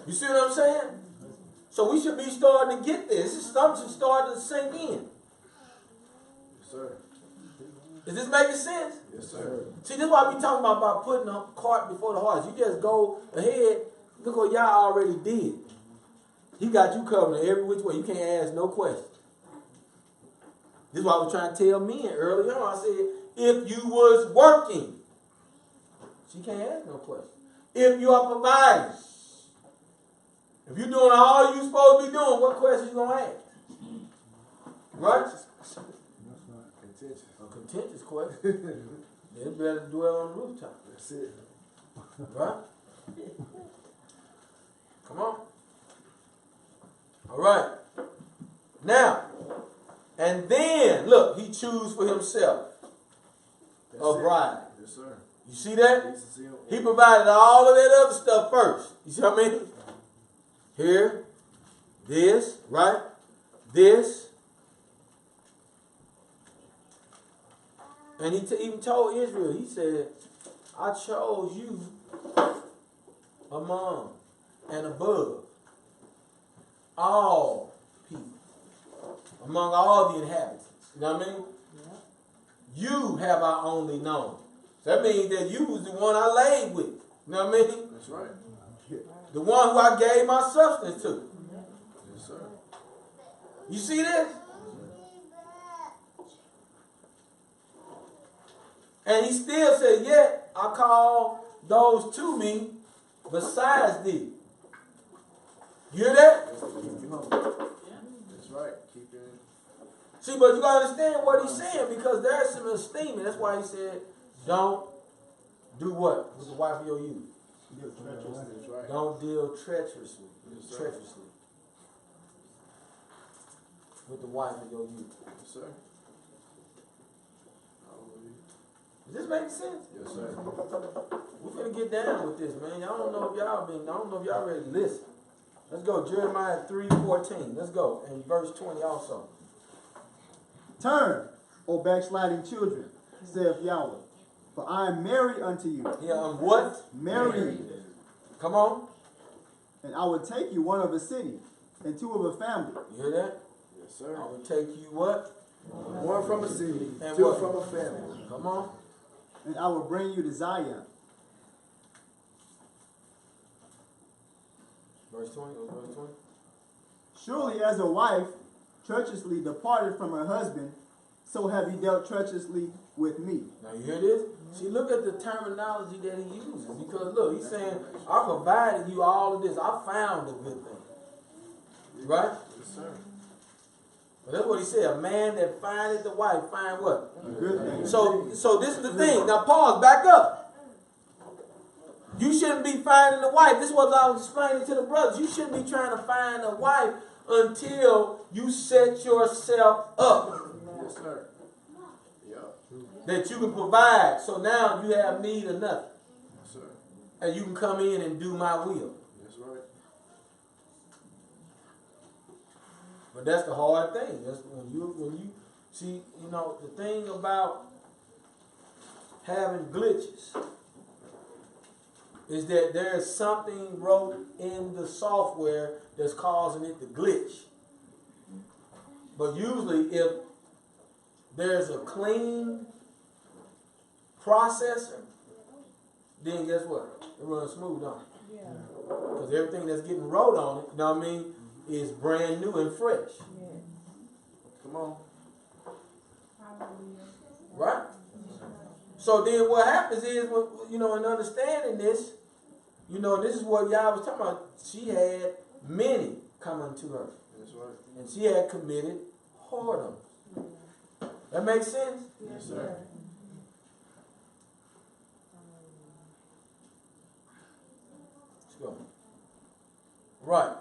You see what I'm saying? So we should be starting to get this. This is something should start to sink in. Yes, sir. Is this making sense? Yes, sir. See, this is why we talking about putting the cart before the horse. You just go ahead. Look what Yah already did. He got you covered in every which way. You can't ask no questions. This is what I was trying to tell men earlier on. I said, if you was working, she can't ask no questions. If you are providing, if you're doing all you're supposed to be doing, what questions you going to ask? Right? Contentious. A contentious question. Then it's better to dwell on the rooftop. That's it. Right? Come on. All right. Now, and then, look, he choose for himself. a bride. Yes, sir. You see that? Decency and He order. provided all of that other stuff first. You see what I mean? Here, this, right? This. And he even told Israel, he said, I chose you among and above all people, among all the inhabitants. You know what I mean? You have I only known. So that means that you was the one I laid with. You know what I mean? That's right. The one who I gave my substance to. Yes, sir. You see this? And he still said, yet I call those to me besides thee. You hear that? Keep you humble. That's right. Keep it. See, but you gotta understand what he's saying, because there's some esteem, and that's why he said, don't do what with the wife of your youth. That's right. Don't deal treacherously. Yes, sir. Treacherously with the wife of your youth. Yes, sir. Hallelujah. Does this make sense? Yes, sir. We're gonna get down with this, man. I don't know if y'all ready to listen. Let's go, Jeremiah 3:14. Let's go. And verse 20 also. Turn, O backsliding children, saith Yahweh, for I am married unto you. Yeah, what? Married. Come on. And I will take you one of a city, and two of a family. You hear that? Yes, sir. I will take you what? One from a city, And two what? from a family. Come on. And I will bring you to Zion. Verse 20. Verse 20. Surely as a wife treacherously departed from her husband, so have you dealt treacherously with me. Now you hear this? See, look at the terminology that he uses. Because look, he's saying, I provided you all of this. I found a good thing. Right? Yes, sir. But that's what he said. A man that findeth the wife find what? A good thing. So this is the thing. Now pause, back up. You shouldn't be finding a wife. This is what I was explaining to the brothers. You shouldn't be trying to find a wife until you set yourself up. Yes, sir. Yeah. That you can provide. So now you have need of nothing. Yes, sir. And you can come in and do my will. That's right. But that's the hard thing. That's when you see, you know, the thing about having glitches is that there's something wrote in the software that's causing it to glitch. But usually if there's a clean processor, then guess what? It runs smooth, don't it? Yeah. Because everything that's getting wrote on it, you know what I mean, is brand new and fresh. Yeah. Come on. Hallelujah. Right? So then what happens is, you know, in understanding this, you know, this is what Yah was talking about. She had many coming to her. That's right. And she had committed whoredom. That makes sense? Yes, sir. Let's go. Right.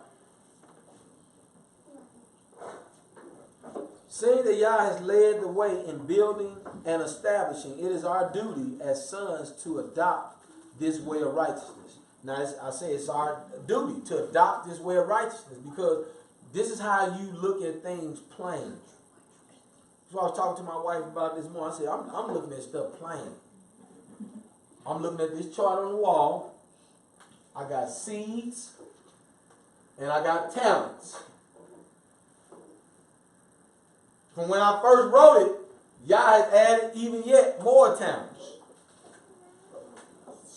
Seeing that Yah has led the way in building and establishing, it is our duty as sons to adopt this way of righteousness. Now, I say it's our duty to adopt this way of righteousness because this is how you look at things plain. So I was talking to my wife about this morning. I said, I'm looking at stuff plain. I'm looking at this chart on the wall. I got seeds and I got talents. From when I first wrote it, Yah has added even yet more talents.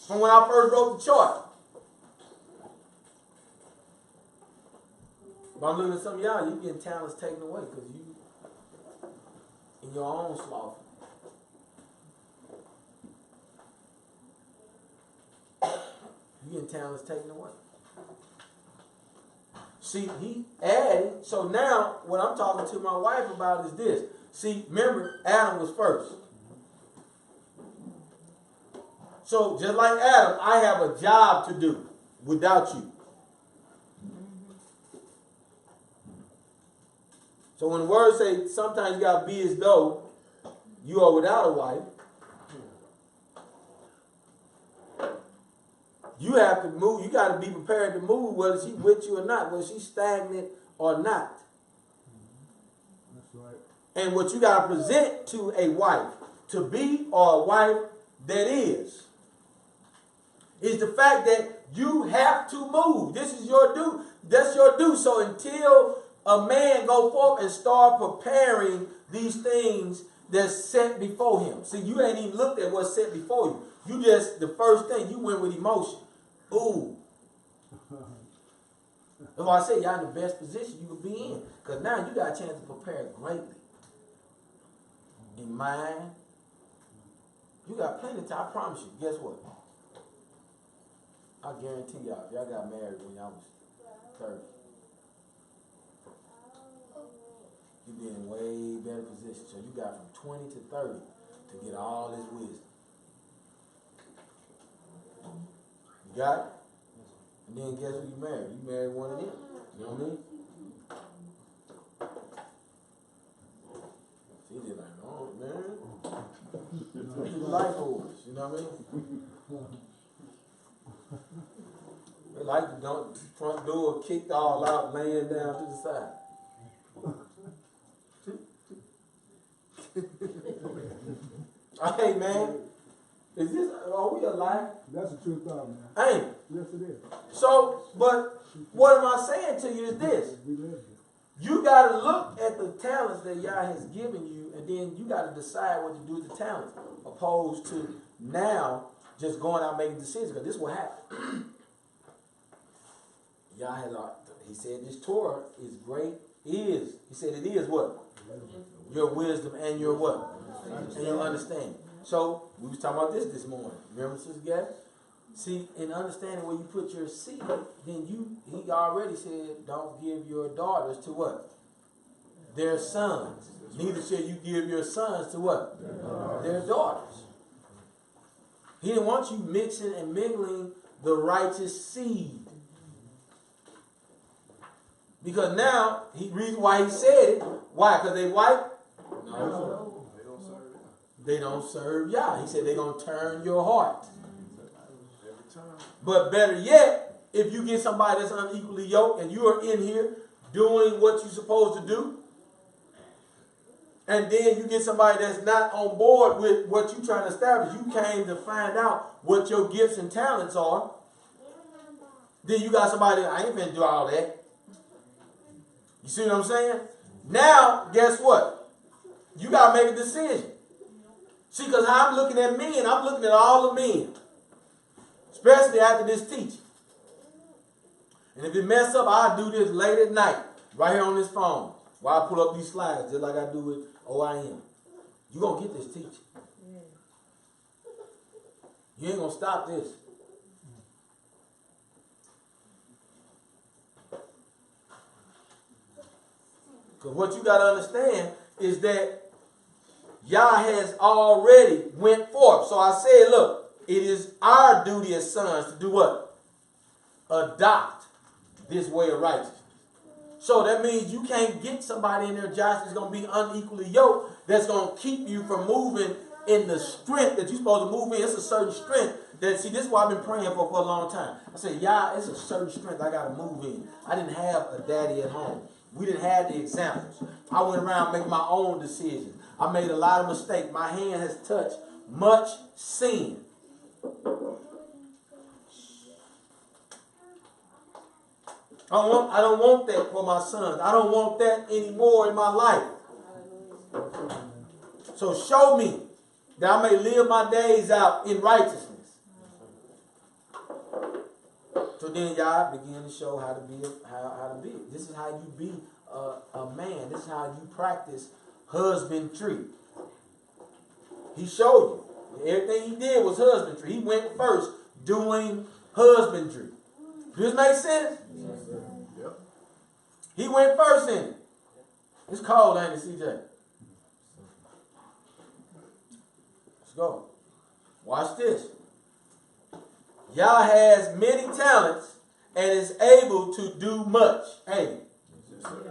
From when I first wrote the chart. But I'm looking at some of y'all, you getting talents taken away because you in your own sloth. You getting talents taken away. See, he added, so now what I'm talking to my wife about is this. See, remember, Adam was first. So just like Adam, I have a job to do without you. So when the words say sometimes you got to be as though you are without a wife, You have to move. You got to be prepared to move, whether she's with you or not, whether she's stagnant or not. That's right. And what you got to present to a wife, to be or a wife that is the fact that you have to move. This is your due. That's your due. So until a man go forth and start preparing these things that's set before him. See, you ain't even looked at what's set before you. You just, the first thing, you went with emotion. Ooh. That's why I say y'all in the best position you could be in. Because now you got a chance to prepare greatly. In mind, you got plenty of time. I promise you. Guess what? I guarantee y'all, if y'all got married when y'all was 30, you'd be in a way better position. So you got from 20 to 30 to get all this wisdom. You got it? And then guess who you married? You married one of them. You know what I mean? She did like, oh man. This is life force. You know what I mean? They like the front door kicked all out, laying down to the side. Hey man, is this? Are we alive? That's a true thought, man. Ain't it? Yes, it is. So, but what am I saying to you is this: We live it. you got to look at the talents that Yah has given you, and then you got to decide what to do with the talents, opposed to now just going out making decisions. Because this will happen. Yah has, he said, this Torah is great. He said it is what? Your wisdom and your what? And your understanding. So we was talking about this morning. Remember, Sister Gabby? See, in understanding where you put your seed, then he already said, don't give your daughters to what? Their sons. Neither shall you give your sons to what? Their daughters. He didn't want you mixing and mingling the righteous seed. Because now, reason why he said it, why? Because they white? No. They don't serve Yah. He said they're going to turn your heart. But better yet, if you get somebody that's unequally yoked and you are in here doing what you're supposed to do, and then you get somebody that's not on board with what you're trying to establish, you came to find out what your gifts and talents are, then you got somebody, I ain't finna do all that. You see what I'm saying? Now, guess what? You got to make a decision. See, because how I'm looking at men, I'm looking at all the men. Especially after this teaching. And if it mess up, I'll do this late at night. Right here on this phone. While I pull up these slides, just like I do with OIM. You're going to get this teaching. You ain't going to stop this. Because what you got to understand is that Yah has already went forth. So I said, look, it is our duty as sons to do what? Adopt this way of righteousness. So that means you can't get somebody in there, Josh, that's going to be unequally yoked, that's going to keep you from moving in the strength that you're supposed to move in. It's a certain strength that, see, this is what I've been praying for a long time. I said, Yah, it's a certain strength I got to move in. I didn't have a daddy at home. We didn't have the examples. I went around making my own decisions. I made a lot of mistakes. My hand has touched much sin. I don't want that for my sons. I don't want that anymore in my life. So show me that I may live my days out in righteousness. So then Yah began to show how to be how to be. This is how you be a man. This is how you practice husbandry. He showed you. Everything he did was husbandry. He went first doing husbandry. Does this make sense? Yes, sir. Yep. He went first in it. It's cold, ain't it, CJ? Let's go. Watch this. Yah has many talents and is able to do much. Hey,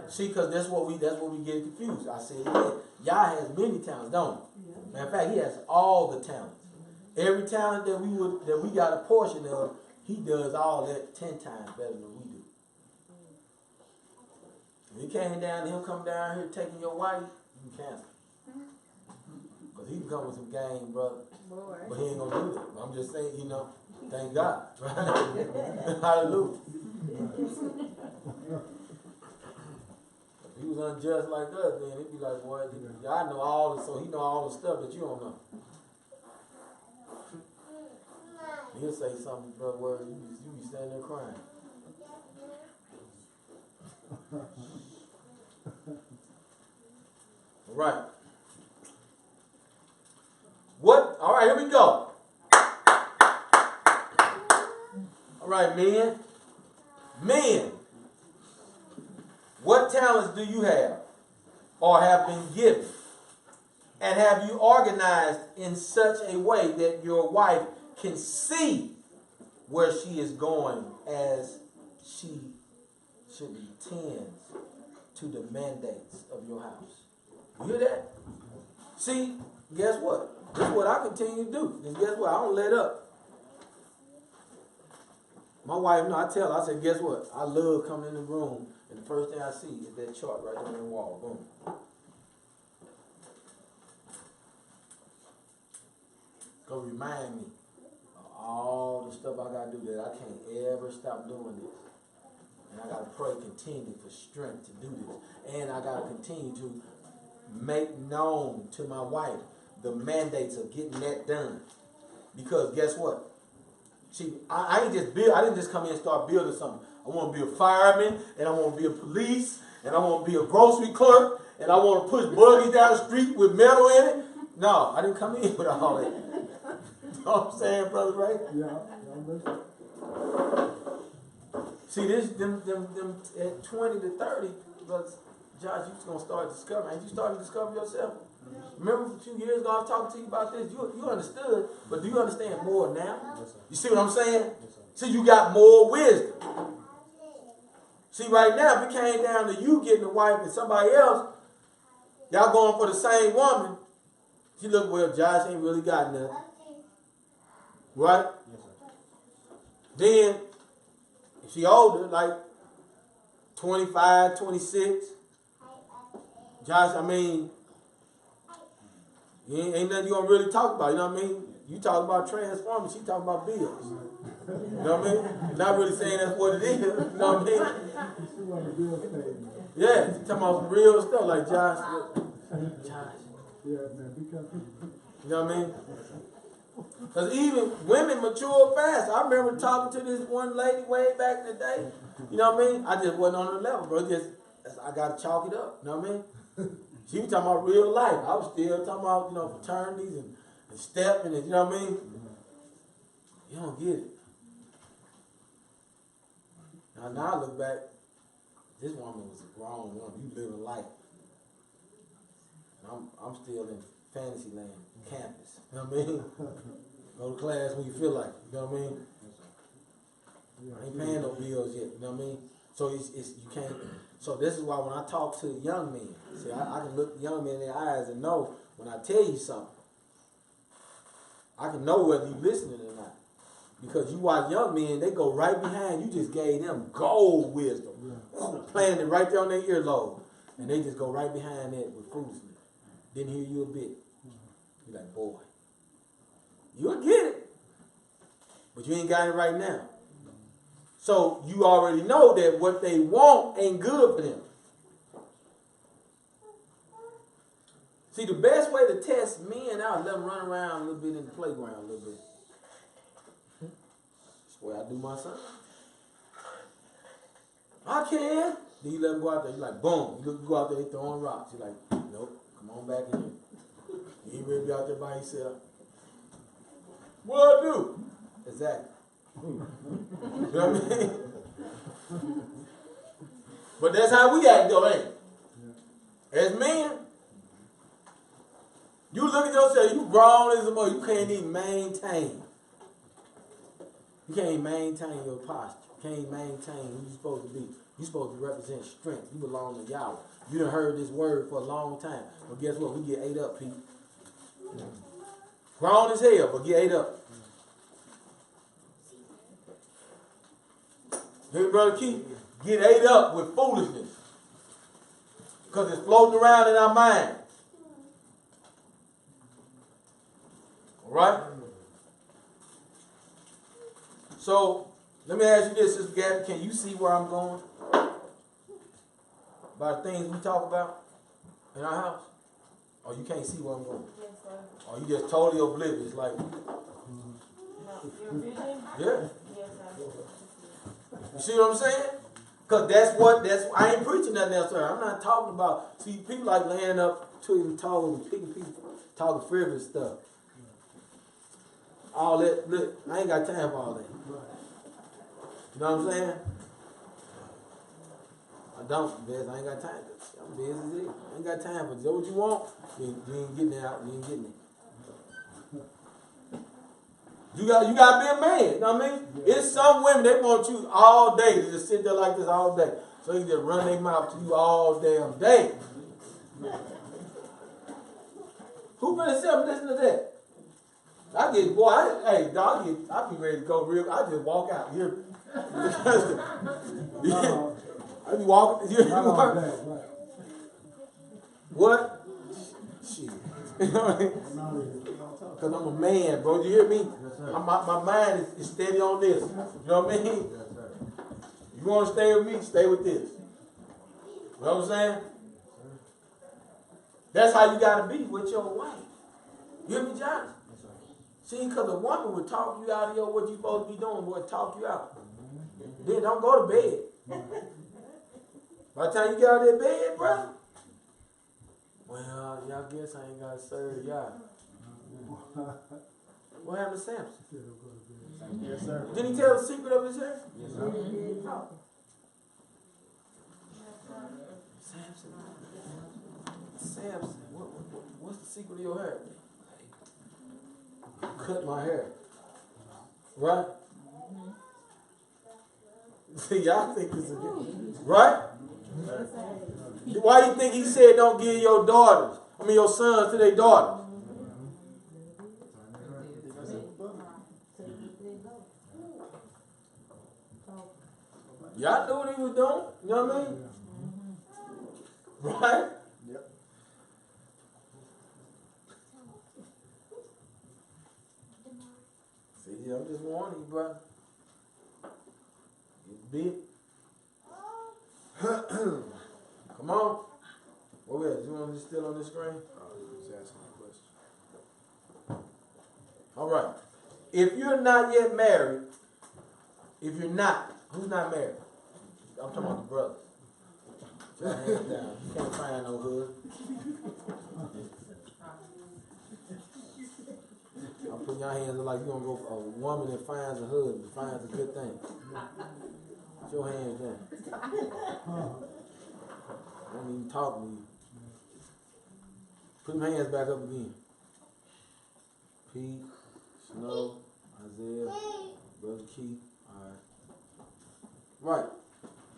see, because that's what we get confused. I said it again. Yah has many talents, don't he? Matter of fact, he has all the talents. Every talent that we got a portion of, he does all that 10 times better than we do. If he came down, he'll come down here taking your wife, you can cancel. Because he can come with some game, brother. Boy. But he ain't gonna do that. I'm just saying, you know, thank God. Hallelujah. If he was unjust like us, then he'd be like, boy, I know all this, so he know all the stuff that you don't know. He'll say something, brother, where you be standing there crying. All right. What? All right, here we go. All right, men. Men. What talents do you have or have been given? And have you organized in such a way that your wife can see where she is going as she tends to the mandates of your house? You hear that? See, guess what? This is what I continue to do. And guess what? I don't let up. My wife, I tell her, I said, guess what? I love coming in the room, and the first thing I see is that chart right there on the wall. Boom. Go remind me of all the stuff I got to do that I can't ever stop doing this. And I got to pray continually for strength to do this. And I got to continue to make known to my wife the mandates of getting that done. Because guess what? See, I didn't just come in and start building something. I want to be a fireman, and I want to be a police, and I want to be a grocery clerk, and I want to push buggies down the street with metal in it. No, I didn't come in with all that. You know what I'm saying, brother, right? Yeah. See, them at 20 to 30, brother Josh, you're going to start discovering. Ain't you starting to discover yourself? Remember a few years ago I was talking to you about this? You understood, but do you understand more now? Yes, sir. You see what I'm saying? Yes, sir. See, you got more wisdom. See, right now, if it came down to you getting a wife and somebody else, y'all going for the same woman, she look, well, Josh ain't really got nothing. Right? Yes, sir. Then, if she older, like 25, 26, Josh, I mean, ain't nothing you gonna really talk about, you know what I mean? You talk about transforming, she talking about bills. You know what I mean? Not really saying that's what it is, you know what I mean? She want to do a thing. Yeah, she talking about some real stuff like Josh. Yeah, man, be careful. You know what I mean? Because even women mature fast. I remember talking to this one lady way back in the day. You know what I mean? I just wasn't on her level, bro. I got to chalk it up. You know what I mean? She was talking about real life. I was still talking about, you know, fraternities and stepping and, you know what I mean? You don't get it. Now I look back, this woman was a grown woman. You living life. And I'm still in fantasy land, campus. You know what I mean? Go to class when you feel like it. You know what I mean? I ain't paying no bills yet. You know what I mean? So it's you can't. So this is why when I talk to young men, see, I can look young men in their eyes and know when I tell you something, I can know whether you listening or not. Because you watch young men, they go right behind. You just gave them gold wisdom. Playing it right there on their earlobe. And they just go right behind that with foolishness. Didn't hear you a bit. You're like, boy, you'll get it. But you ain't got it right now. So you already know that what they want ain't good for them. See, the best way to test men out is let them run around a little bit in the playground a little bit. That's the way I do my son. I can. Then you let them go out there. You're like, boom. You go out there, they throwing rocks. You're like, nope, come on back in here. You ain't really be out there by yourself. What I do? Exactly. You know what I mean? But that's how we act though, ain't it? As men, you look at yourself, you grown as a mother, you can't even maintain. You can't even maintain your posture. You can't even maintain who you're supposed to be. You're supposed to represent strength. You belong to Yahweh. You done heard this word for a long time. But guess what? We get ate up, Pete. Grown as hell, but get ate up. Hey, Brother Keith, get ate up with foolishness. Because it's floating around in our mind. All right? So, let me ask you this, Sister Gabby. Can you see where I'm going? About the things we talk about in our house? Or you can't see where I'm going? Yes, sir. Or you just totally oblivious? Like, No, your vision? yeah. Yes, sir. You see what I'm saying? Because I ain't preaching nothing else, sir. I'm not talking about, see, people like laying up to and talking, picking people, talking frivolous stuff. All that, look, I ain't got time for all that. You know what I'm saying? I don't, Bez, I ain't got time. I'm busy as hell. I ain't got time for it. Is that what you want? You ain't getting it out, you ain't getting it. You gotta be a man, you know what I mean? It's some women, they want you all day to just sit there like this all day. So you just run their mouth to you all damn day. Who better sit up and listen to that? I get, boy, I be ready to go real, I just walk out here. I be walking, you know what? Shit. You know what I mean? Because I'm a man, bro. You hear me? Yes, sir. My mind is steady on this. You know what I mean? Yes, sir. You want to stay with me? Stay with this. You know what I'm saying? That's how you got to be with your wife. You hear me, John? Yes, sir. See, because a woman would talk you out of your what you supposed to be doing, would talk you out. Then don't go to bed. By the time you get out of that bed, brother, well, y'all guess I ain't got to serve y'all. What happened to Samson? Yes, sir. Didn't he tell the secret of his hair? Yes, sir. Samson, what's the secret of your hair? Cut my hair. Right? See, y'all think this is right? Why do you think he said don't give your sons to their daughters? Y'all knew what he was doing. You know what I mean? Right? Yep. See, I'm just warning you, brother. It's big. Come on. Where we at? You want to still on this screen? Just asking a question. All right. If you're not yet married, who's not married? I'm talking about the brothers. Put your hands down. You can't find no hood. I'm putting your hands like you're going to go for a woman that finds a hood, that finds a good thing. Put your hands down. Don't even talk to you. Put them hands back up again. Pete, Snow, Isaiah, Brother Keith. All right. Right.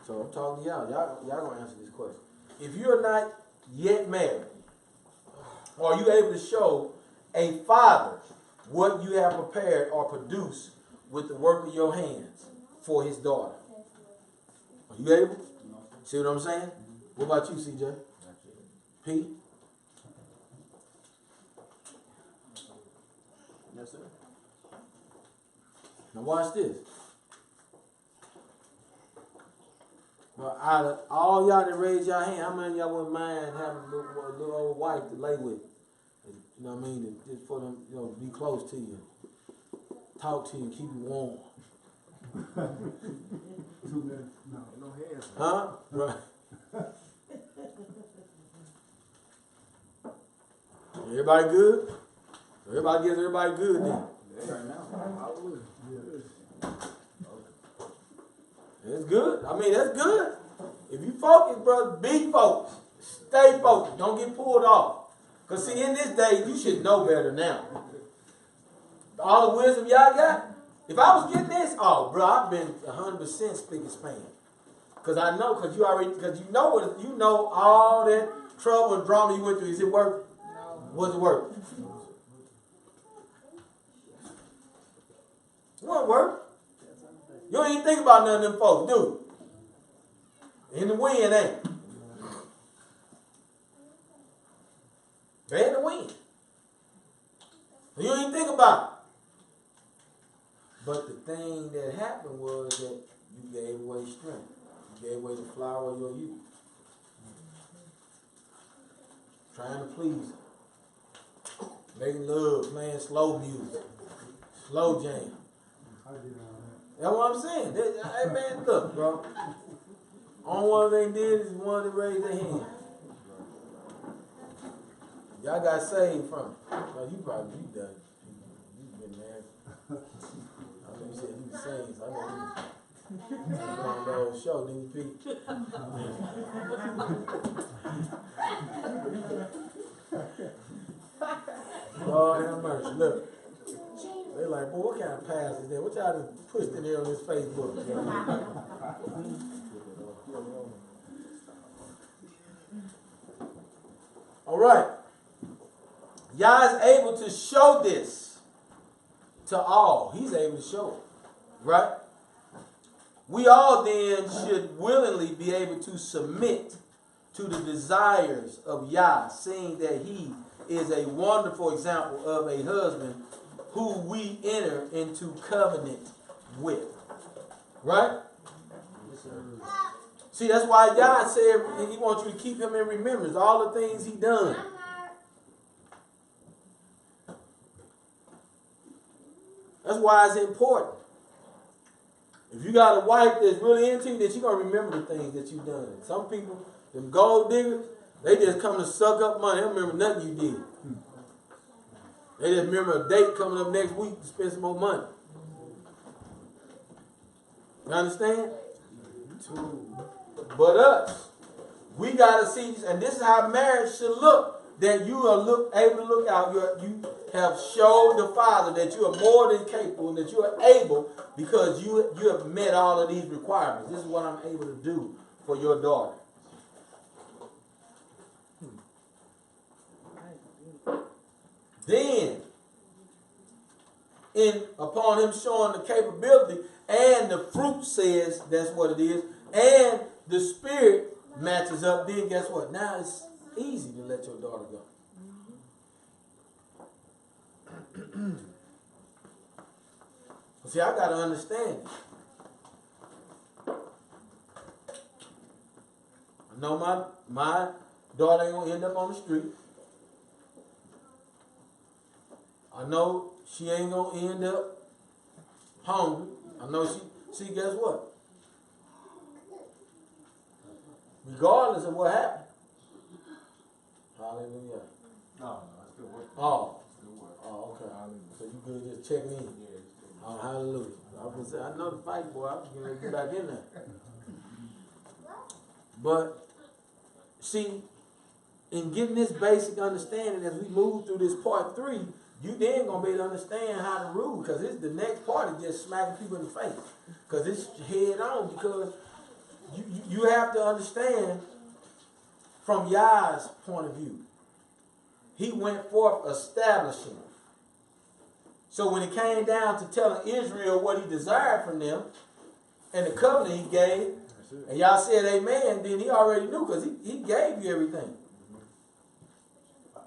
So I'm talking to y'all. Y'all gonna answer this question. If you're not yet married, are you able to show a father what you have prepared or produced with the work of your hands for his daughter? Are you able? See what I'm saying? What about you, CJ? Pete? Yes, sir. Now watch this. Well, out of all y'all that raise y'all hand, how many of y'all wouldn't mind having a little old wife to lay with? You know what I mean? Just for them, be close to you. Talk to you, keep you warm. 2 minutes. No. No hands. Huh? Right. Everybody good? Everybody gives everybody good then. Right now. Hallelujah. It's good. I mean, that's good. If you focus, brother, be focused. Stay focused. Don't get pulled off. Because, see, in this day, you should know better now. All the wisdom y'all got, if I was getting this, oh, bro, I've been 100% speak and span. Because I know, because you know all that trouble and drama you went through. Is it worth it? No. Was it worth it? It wasn't worth it. You don't even think about none of them folks, do you? In the wind, ain't it? They're in the wind. You don't even think about it. But the thing that happened was that you gave away strength. You gave away the flower of your youth. Trying to please her. Making love, playing slow music. Slow jam. I did all That's what I'm saying. Hey man, look, bro. Only one they did is one that raised their hand. Y'all got saved from it. No, you probably done. You've been married. I know you said you was saved, so I know you was on the old show, didn't you, Pete? Lord have mercy. Look. They like, boy, what kind of pass is that? What y'all done pushed in there on this Facebook? All right. Yah is able to show this to all. He's able to show it. Right? We all then should willingly be able to submit to the desires of Yah, seeing that he is a wonderful example of a husband who we enter into covenant with. Right? Yes, sir. See, that's why God said he wants you to keep him in remembrance, all the things he done. That's why it's important. If you got a wife that's really into you, then she's going to remember the things that you've done. Some people, them gold diggers, they just come to suck up money. They don't remember nothing you did. They just remember a date coming up next week to spend some more money. You understand? But us, we got to see, and this is how marriage should look, that you are able to look out. You have showed the Father that you are more than capable and that you are able because you have met all of these requirements. This is what I'm able to do for your daughter. Then, upon him showing the capability, and the fruit says that's what it is, and the spirit matches up, then guess what? Now it's easy to let your daughter go. See, I got to understand it. I know my daughter ain't going to end up on the street. I know she ain't going to end up hungry. I know see, guess what? Regardless of what happened. Hallelujah. No, it's good work. Oh. It's good work. Oh, okay. So you could just check in. Oh, hallelujah. I was say, I know the fight, boy. I'm going to get back in there. But, see, in getting this basic understanding as we move through this part 3, you then going to be able to understand how to rule, because it's the next part is just smacking people in the face. Because it's head on, because you have to understand from Yah's point of view. He went forth establishing. So when it came down to telling Israel what he desired from them and the covenant he gave, and y'all said amen, then he already knew because he gave you everything.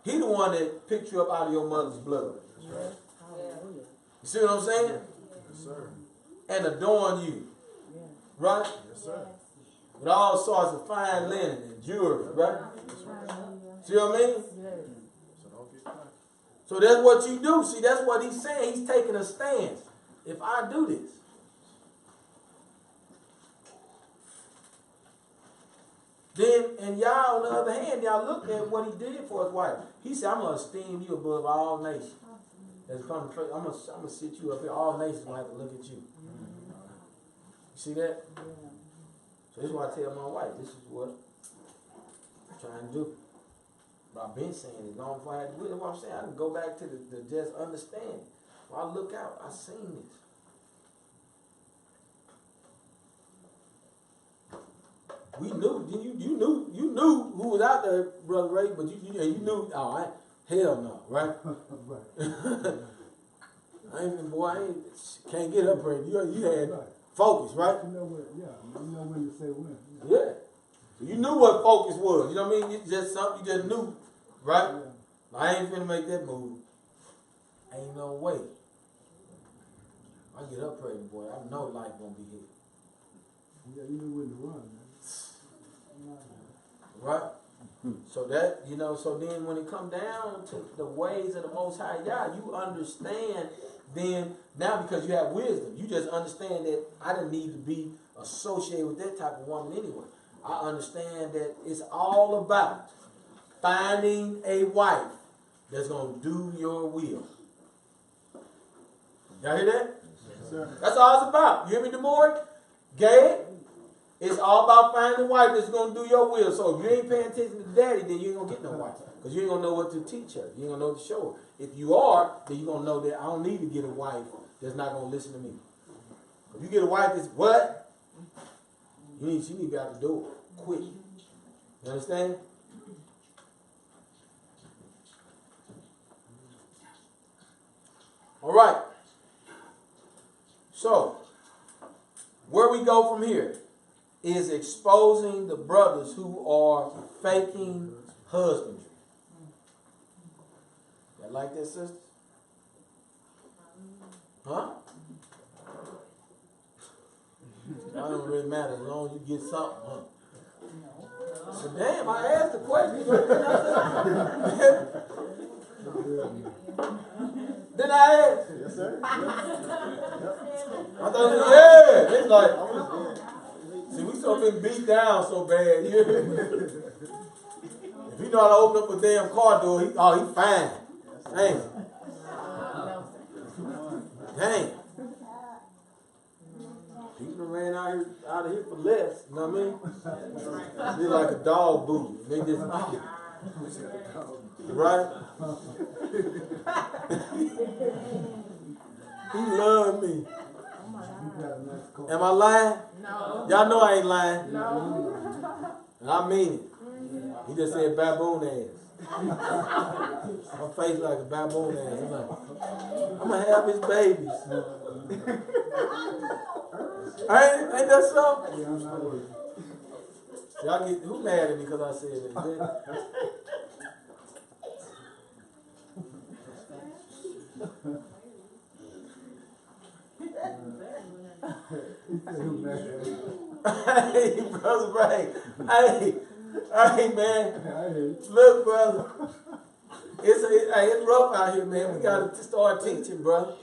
He the one that picked you up out of your mother's blood. Yeah. You see what I'm saying? Yes, sir. And adorn you. Yeah. Right? Yes, sir. With all sorts of fine linen and jewelry, right? See what I mean? So don't get caught. So that's what you do. See, that's what he's saying. He's taking a stance. If I do this, then, and y'all, on the other hand, y'all look at what he did for his wife. He said, I'm going to esteem you above all nations. I'm going to sit you up here. All nations will have to look at you. You see that? So this is what I tell my wife. This is what I'm trying to do. But I've been saying it long before I had to do it. That's what I'm saying. I can go back to the just understand. When I look out, I seen this. We knew, you knew who was out there, Brother Ray, but you knew, hell no, right? Right. I ain't, can't get up here. You had Focus, right? You know what? Yeah, you know when to say when. Yeah. So you knew what focus was. You know what I mean? It's just something you just knew, right? Yeah. I ain't finna make that move. Ain't no way. I get up pregnant, boy. I know life won't be here. Yeah, you know when to run, man. Right? So that, you know, so then when it come down to the ways of the Most High Yah, you understand then, now because you have wisdom, you just understand that I didn't need to be associated with that type of woman anyway. I understand that it's all about finding a wife that's going to do your will. Y'all hear that? Yes, sir. That's all it's about. You hear me, DeMoy? Gabe? It's all about finding a wife that's going to do your will. So if you ain't paying attention to daddy, then you ain't going to get no wife. Because you ain't going to know what to teach her. You ain't going to know what to show her. If you are, then you're going to know that I don't need to get a wife that's not going to listen to me. If you get a wife that's what? She need to be out the door. Quick. You understand? All right. So, where we go from here is exposing the brothers who are faking husbandry. Y'all like that, sister? Huh? It don't really matter as long as you get something, huh? So damn, I asked the question. Didn't I ask? Yes, sir. I thought, yeah. It's like, see, we so been beat down so bad here. If he know how to open up a damn car door, he fine. Dang. Dang. People ran out of here for less, you know what I mean? They're like a dog boot. They just, right? He loved me. Am I lying? No. Y'all know I ain't lying. No. And I mean it. He just said baboon ass. My face like a baboon ass. I'm like, I'm going to have his babies. Ain't that so? Y'all get, who mad at me because I said that? Hey, brother Ray. Hey, man. Look, brother. It's rough out here, man. We got to start teaching, brother.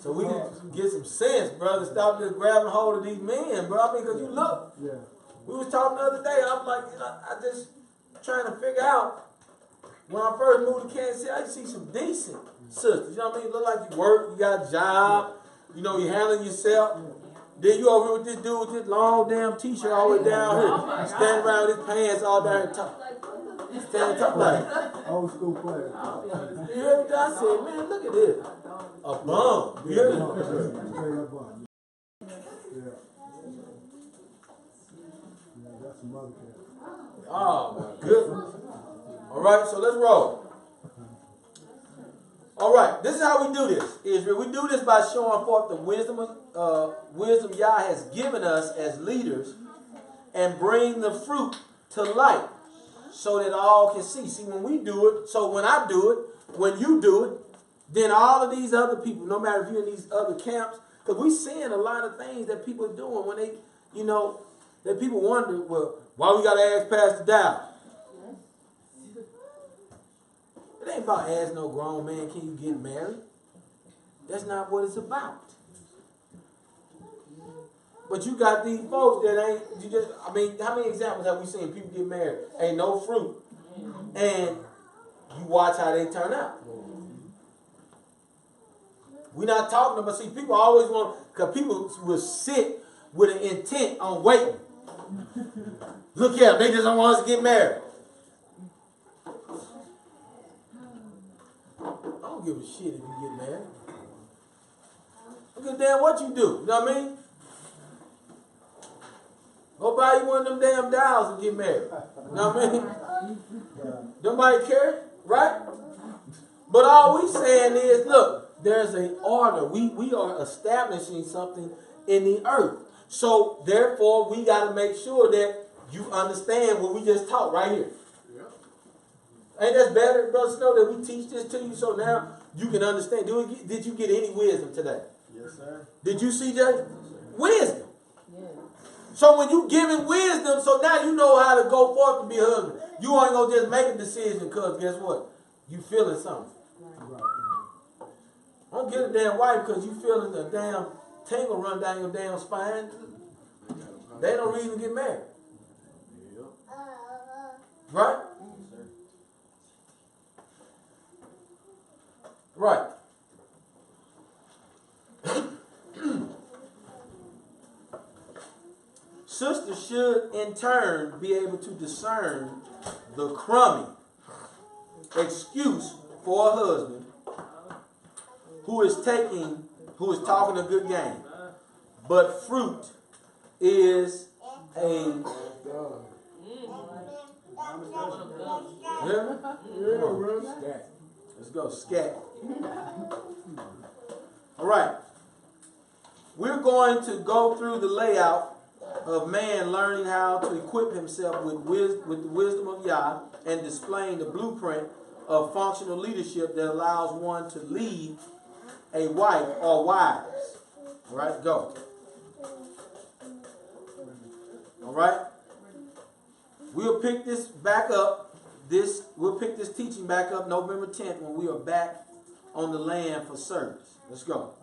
So we can get some sense, brother. Stop just grabbing hold of these men, bro. I mean, because you look. We was talking the other day. I was like, you know, I just trying to figure out. When I first moved to Kansas City, I used to see some decent sisters. You know what I mean? Look like you work, you got a job, you know, you're handling yourself. Then you over here with this dude with this long damn t-shirt all the way down here, standing around with his pants all down here top. Standing top like Old school player. you hear what I said? Man, look at this. A bum. You hear me? Straight up bum. Yeah. Yeah, that's some other cat. Oh my goodness. All right, so let's roll. All right, this is how we do this, Israel. We do this by showing forth the wisdom Yah has given us as leaders and bring the fruit to light so that all can see. See, when we do it, so when I do it, when you do it, then all of these other people, no matter if you're in these other camps, because we're seeing a lot of things that people are doing when they, you know, that people wonder, well, why we got to ask Pastor Dow? It ain't about asking no grown man, can you get married? That's not what it's about. But you got these folks that ain't, you just, I mean, how many examples have we seen people get married? Ain't no fruit. And you watch how they turn out. We're not talking about, see, people always want, because people will sit with an intent on waiting. Look here, they just don't want us to get married. I don't give a shit if you get married. I don't give a damn what you do. You know what I mean? Go buy you one of them damn dolls and get married. You know what I mean? Nobody care, right? But all we saying is, look, there's an order. We are establishing something in the earth. So therefore, we got to make sure that you understand what we just taught right here. Ain't that better, Brother Snow, that we teach this to you so now you can understand? Did you get any wisdom today? Yes, sir. Did you see that? Wisdom. So when you giving wisdom, so now you know how to go forth to be a husband. You ain't gonna just make a decision because guess what? You feeling something. Don't get a damn wife because you feeling a damn tingle run down your damn spine. They don't reason to get married. Right? Right. Sisters should in turn be able to discern the crummy excuse for a husband who is talking a good game, but fruit is a let's go scat. All right, we're going to go through the layout of man learning how to equip himself with the wisdom of Yah and displaying the blueprint of functional leadership that allows one to lead a wife or wives. All right, go. All right. We'll pick this back up. We'll pick this teaching back up November 10th when we are back on the land for service. Let's go.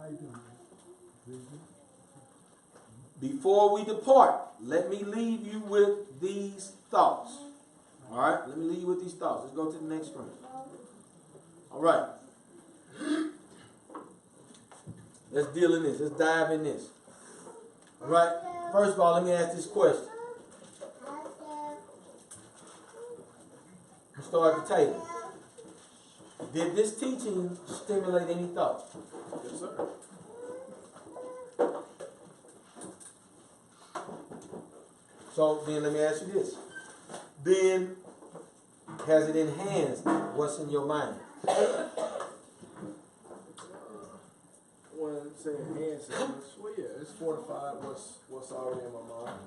Before we depart, let me leave you with these thoughts. All right, let me leave you with these thoughts. Let's go to the next screen. All right. Let's deal in this. Let's dive in this. All right. First of all, let me ask this question. Let's start at the table. Did this teaching stimulate any thoughts? Yes, sir. So then let me ask you this. Then has it enhanced what's in your mind? When say enhance, well, yeah, it's fortified what's already in my mind.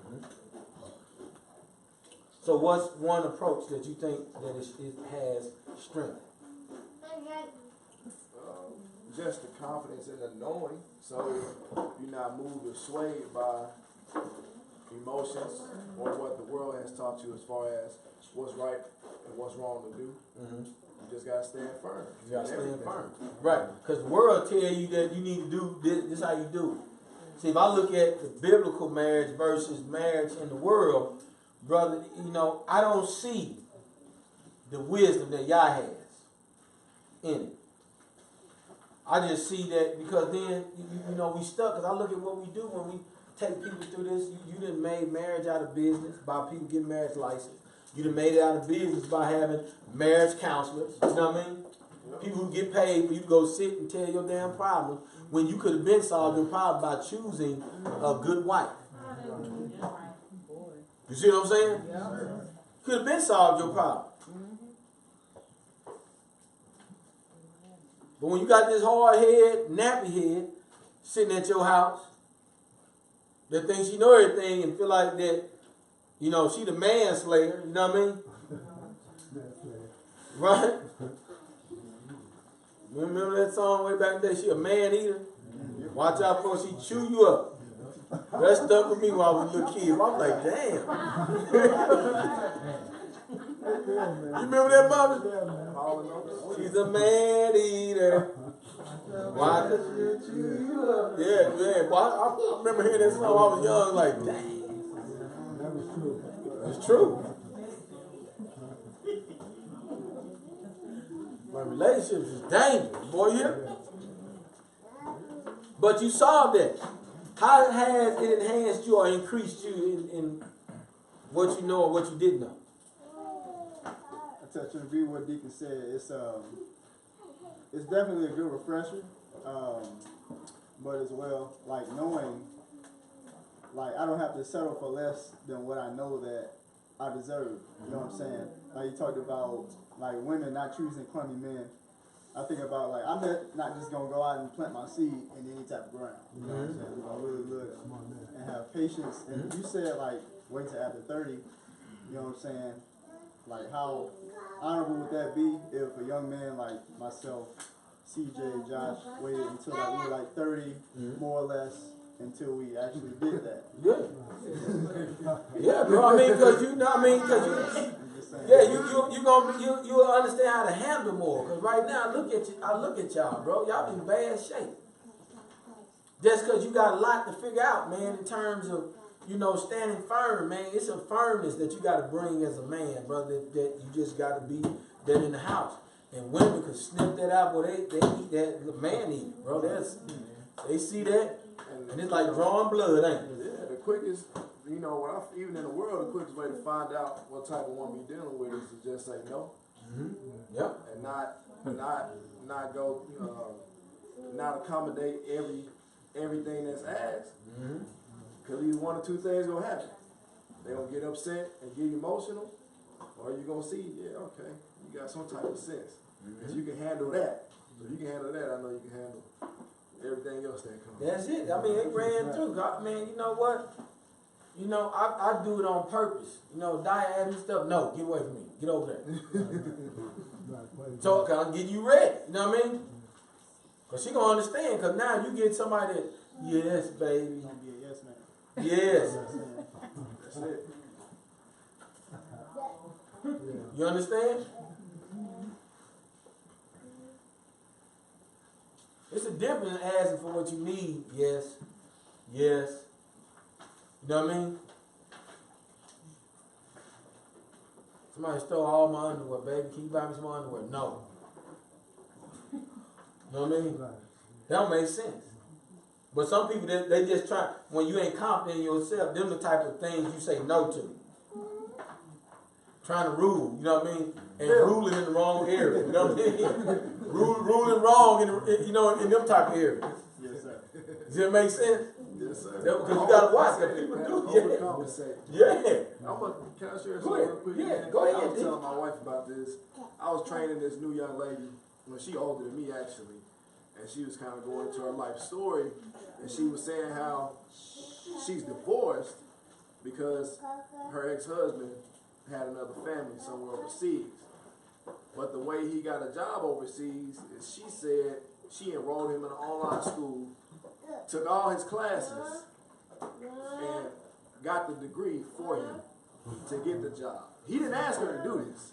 So what's one approach that you think that it has strength? Just the confidence in the knowing, so you're not moved or swayed by emotions or what the world has taught you as far as what's right and what's wrong to do. You just gotta stand firm. You gotta stand firm. Right. Because the world tell you that you need to do this is how you do it. See, if I look at the biblical marriage versus marriage in the world, brother, I don't see the wisdom that Yah has in it. I just see that because then, we stuck. Because I look at what we do when we take people through this. You done made marriage out of business by people getting marriage license. You done made it out of business by having marriage counselors. You know what I mean? People who get paid for you to go sit and tell your damn problem when you could have been solved your problem by choosing a good wife. You see what I'm saying? Could have been solved your problem. But when you got this hard head, nappy head, sitting at your house, that thinks she know everything and feel like that, she the manslayer, you know what I mean? Right? Remember that song way back in the day, she a man eater? Watch out for she chew you up. That stuck with me when I was a little kid. I was like, damn. You remember that, Mama? She's a man eater. Why does she chew you up? Yeah, man. I remember hearing that song when I was young, like, dang. That was true. It's true. My relationships is dangerous, boy, yeah. But you saw that. How has it enhanced you or increased you in what you know or what you didn't know? I touch and agree with what Deacon said. It's definitely a good refresher, but as well, like knowing, like I don't have to settle for less than what I know that I deserve. You know what I'm saying? Like you talked about, like women not choosing crummy men. I think about like I'm not just gonna go out and plant my seed in any type of ground. You know what I'm saying? We're gonna really look and have patience. And you said like wait till after 30. You know what I'm saying? Like how honorable would that be if a young man like myself, CJ, Josh, waited until like we were like 30, more or less, until we actually did that. Yeah. Yeah, bro. I mean, cause you know, what I mean, cause you, yeah, you'll understand how to handle more. Cause right now, I look at y'all, bro. Y'all in bad shape. Just cause you got a lot to figure out, man, in terms of, you know, standing firm, man. It's a firmness that you got to bring as a man, brother. That you just got to be that in the house. And women can snip that out, boy. They eat that. The man eat, bro. They see that, and it's like drawing blood, ain't it? Yeah, the quickest, you know, even in the world, the quickest way to find out what type of woman you're dealing with is to just say no. Yep. And not go, not accommodate everything that's asked. Because either one or two things gonna happen. They gonna get upset and get emotional, or you gonna see, yeah, okay, you got some type of sense. Because you can handle that. So if you can handle that, I know you can handle everything else that comes. That's it. I mean, it ran through. Man, you know what? You know, I do it on purpose. You know, Diane asked me stuff. No, get away from me. Get over there. So I'll get you ready. You know what I mean? Because she gonna understand. Because now you get somebody that, yes, baby. You're gonna be a yes man. Yes. That's it. You understand? It's a difference in asking for what you need. Yes. Yes. You know what I mean? Somebody stole all my underwear, baby. Can you buy me some underwear? No. You know what I mean? That don't make sense. But some people, they just try, when you ain't confident in yourself, them the type of things you say no to. Trying to rule, you know what I mean? And ruling in the wrong area, you know what I mean? Ruling wrong in them type of areas. Yes, sir. Does that make sense? Yes, sir. Because you gotta watch that people do. Overcompensate. Yeah. Can I share Go something ahead. real quick? Yeah, go ahead. I was telling my wife about this. I was training this new young lady, well, she older than me actually, and she was kind of going into her life story, and she was saying how she's divorced because her ex-husband had another family somewhere overseas. But the way he got a job overseas is, she said she enrolled him in an online school, took all his classes, and got the degree for him to get the job. He didn't ask her to do this,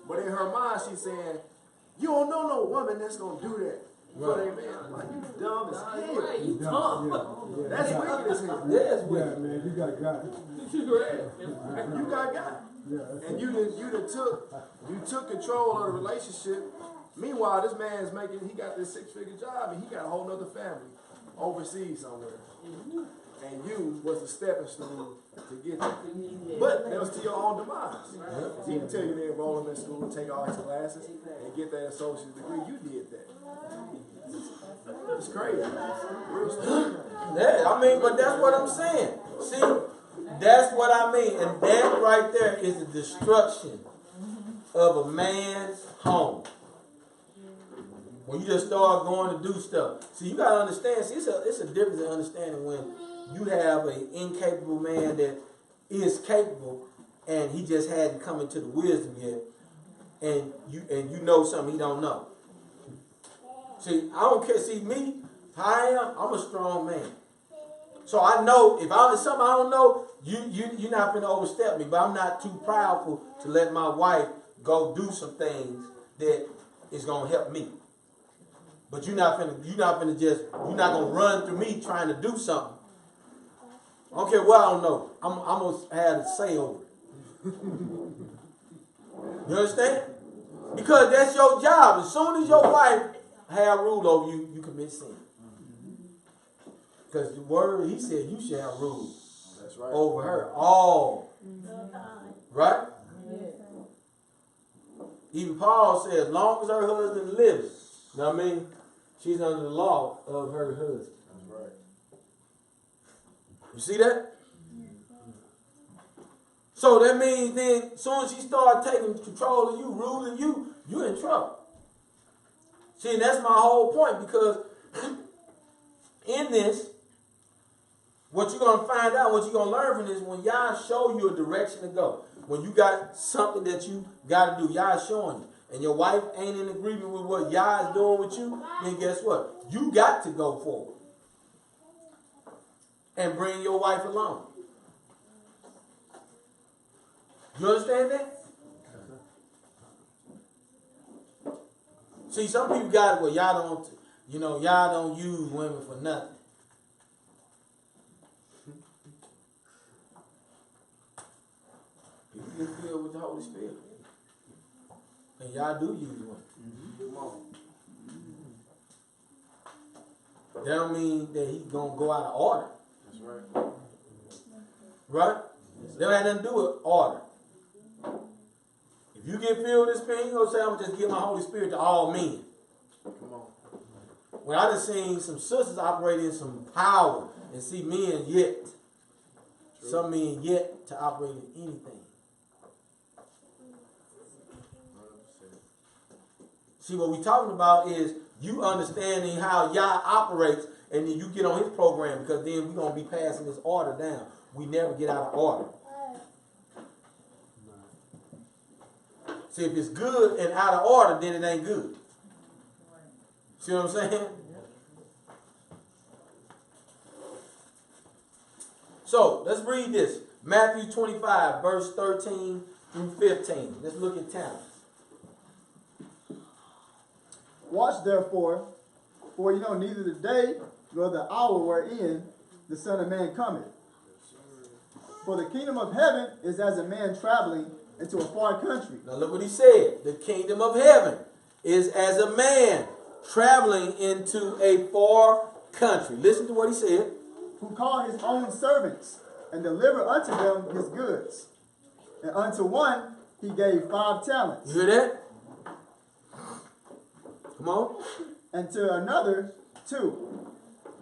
but in her mind she's saying, you don't know no woman that's gonna do that for their man. I'm like, you dumb as hell. You dumb. That's wicked as hell. That's Yeah, weird. man, you got God. You got. And you took control of the relationship. Meanwhile, this man's he got this 6-figure job, and he got a whole nother family overseas somewhere. And you was the stepping stone to get there. But that was to your own demise. He didn't tell you to enroll him in school, take all his classes, and get that associate's degree. You did that. It's crazy. Real stuff. Yeah, I mean, but that's what I'm saying. See, that's what I mean. And that right there is the destruction of a man's home. When you just start going to do stuff. See, you got to understand. See, it's a difference in understanding when you have an incapable man that is capable and he just hadn't come into the wisdom yet. And you know something he don't know. See, I don't care. See, me, how I am, I'm a strong man. So I know if something I don't know, you're not going to overstep me. But I'm not too proudful to let my wife go do some things that is going to help me. But you're not gonna run through me trying to do something. I don't care what I don't know. I'm gonna have a say over it. You understand? Because that's your job. As soon as your wife have rule over you, you commit sin. Because the word, he said, you shall rule. That's right. Over her all. Right? Even Paul said, as long as her husband lives, you know what I mean? She's under the law of her husband. That's right. You see that? So that means then, as soon as she starts taking control of you, ruling you, you're in trouble. See, and that's my whole point, because in this, what you're going to find out, what you're going to learn from this, when y'all show you a direction to go, when you got something that you got to do, y'all showing you, and your wife ain't in agreement with what y'all is doing with you, then guess what? You got to go forward and bring your wife along. You understand that? See, some people got it where y'all don't, y'all don't use women for nothing. People get filled with the Holy Spirit. And y'all do use women. Come on. That don't mean that he's going to go out of order. That's right. Right? That ain't nothing to do with order. If you get filled with the Spirit, you going to say, I'm going to just give my Holy Spirit to all men. Come on. Well, I done seen some sisters operate in some power and see men yet. True. Some men yet to operate in anything. 100%. See, what we talking about is you understanding how Yah operates, and then you get on his program, because then we're going to be passing this order down. We never get out of order. See, if it's good and out of order, then it ain't good. See what I'm saying? So, let's read this. Matthew 25, verse 13 through 15. Let's look at talents. Watch therefore, for you know neither the day nor the hour wherein the Son of Man cometh. For the kingdom of heaven is as a man traveling into a far country. Now look what he said. The kingdom of heaven is as a man traveling into a far country. Listen to what he said. Who called his own servants and delivered unto them his goods. And unto one he gave 5 talents. You hear that? Come on. And to another 2.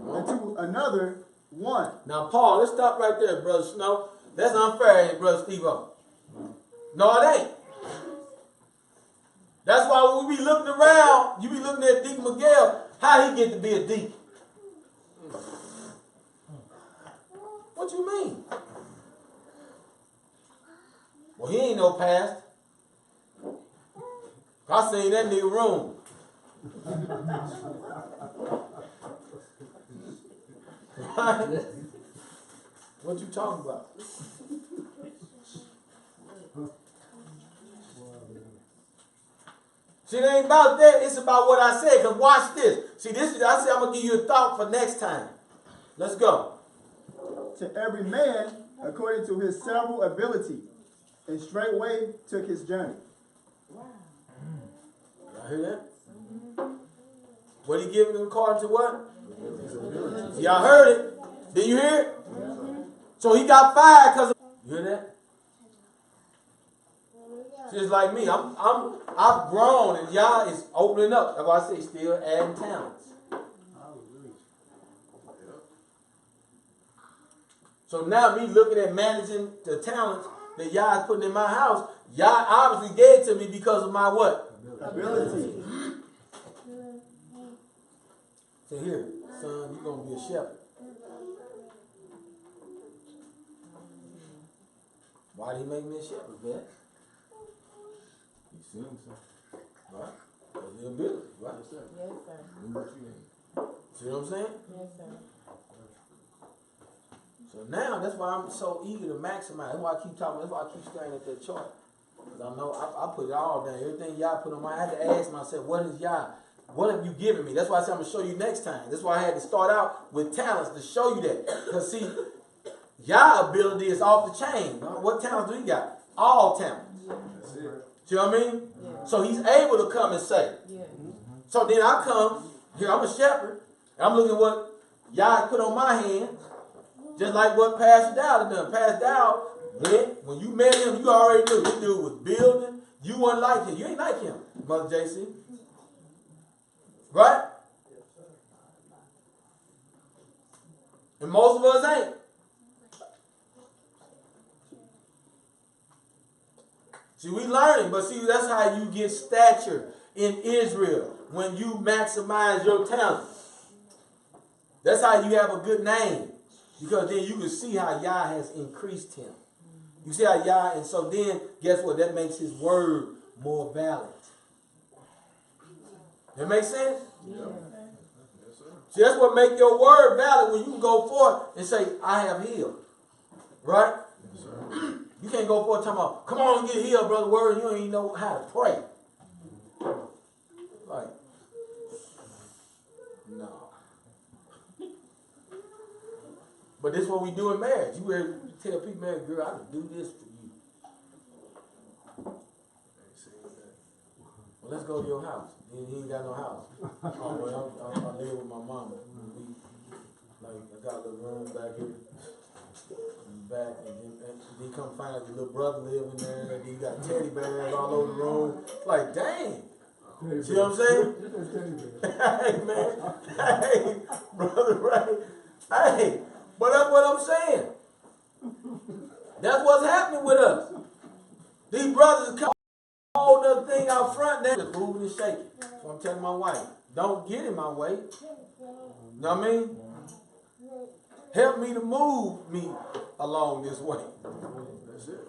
And to another 1. Now, Paul, let's stop right there, Brother Snow. That's unfair, ain't it, Brother Steve-O? No, it ain't. That's why when we be looking around, you be looking at Deacon Miguel, how he get to be a deacon? What you mean? Well, he ain't no pastor. I seen that nigga room. Right? What you talking about? See, it ain't about that. It's about what I said. Because watch this. See, this is, I said I'm going to give you a thought for next time. Let's go. To every man according to his several ability, and straightway took his journey. Y'all hear that? What he giving them according to what? Y'all heard it. Did you hear it? So he got fired because of... You hear that? Just like me. I've grown, and y'all is opening up. That's why I say still adding talents. So now me looking at managing the talents that y'all is putting in my house, y'all obviously gave it to me because of my what? Ability. So here, son, you're going to be a shepherd. Why did he make me a shepherd, man? You see him, sir? Right? That's the ability, right? Yes, sir. Do what you need. See what I'm saying? Yes, sir. So now, that's why I'm so eager to maximize. That's why I keep talking. That's why I keep staring at that chart. Because I know I put it all down. Everything y'all put on my, I had to ask myself, what is y'all? What have you given me? That's why I said I'm going to show you next time. That's why I had to start out with talents to show you that. Because see, y'all ability is off the chain. What talents do you got? All talents. That's it. See what I mean? Yeah. So he's able to come and say. Yeah. So then I come, here I'm a shepherd, and I'm looking at what y'all put on my hands, just like what Pastor Dowd done. Pastor Dowd went, when you met him, you already knew this dude was building. You weren't like him. You ain't like him, Mother JC. Right? And most of us ain't. See, we learning, but see, that's how you get stature in Israel. when you maximize your talent. That's how you have a good name. Because then you can see how Yah has increased him. You see how Yah, and so then, guess what? That makes his word more valid. That makes sense? Yeah. Yes, sir. See, that's what make your word valid when you can go forth and say, I have healed. Right? Yes, sir. You can't go forth talking about, come on and get healed, brother word, and you don't even know how to pray. Like, no. But this is what we do in marriage. You ready to tell people, man, girl, I can do this for you. Well, let's go to your house. He ain't got no house. Oh, well, I live with my mama. I got a little room back here. In the back, and then come find out your little brother living there, and then you got teddy bears all over the room. Like, dang. See what I'm saying? Hey, man. Hey, brother, right? Hey, but that's what I'm saying. That's what's happening with us. These brothers come all the thing out front there, just moving and shaking. So I'm telling my wife, don't get in my way. You know what I mean? Help me to move me along this way. That's it.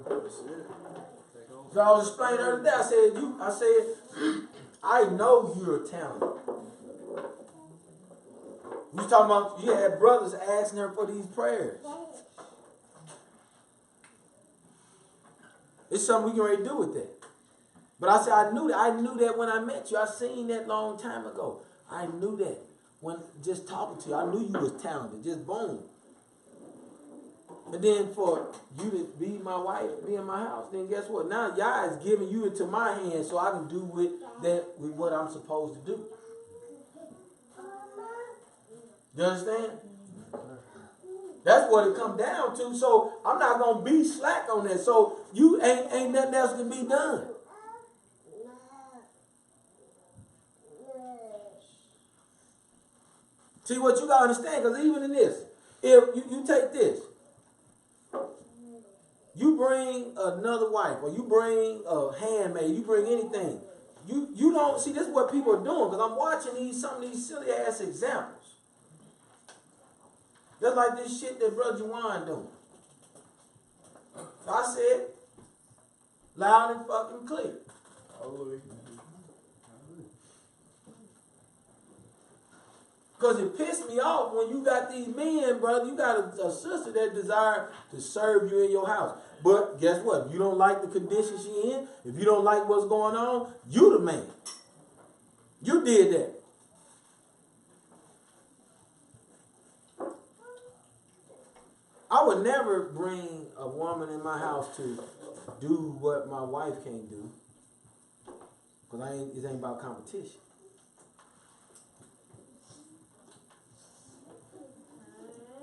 That's it. So I was explaining the other day, I said, I know you're talented. You talking about, you had brothers asking her for these prayers. It's something we can ready to do with that. But I said, I knew that when I met you. I seen that long time ago. I knew that when just talking to you. I knew you was talented. Just boom. And then for you to be my wife, be in my house, then guess what? Now Yah is giving you into my hands so I can do with what I'm supposed to do. You understand? That's what it comes down to. So I'm not gonna be slack on that. So you ain't nothing else can be done. See what you gotta understand, because even in this, if you take this, you bring another wife, or you bring a handmaid, you bring anything. You don't see, this is what people are doing, because I'm watching some of these silly ass examples. Just like this shit that Brother Juwan doing. I said, loud and fucking clear. Hallelujah. Because it pissed me off when you got these men, brother, you got a sister that desire to serve you in your house. But guess what? If you don't like the condition she in, if you don't like what's going on, you the man. You did that. I would never bring a woman in my house to do what my wife can't do. Because it ain't about competition.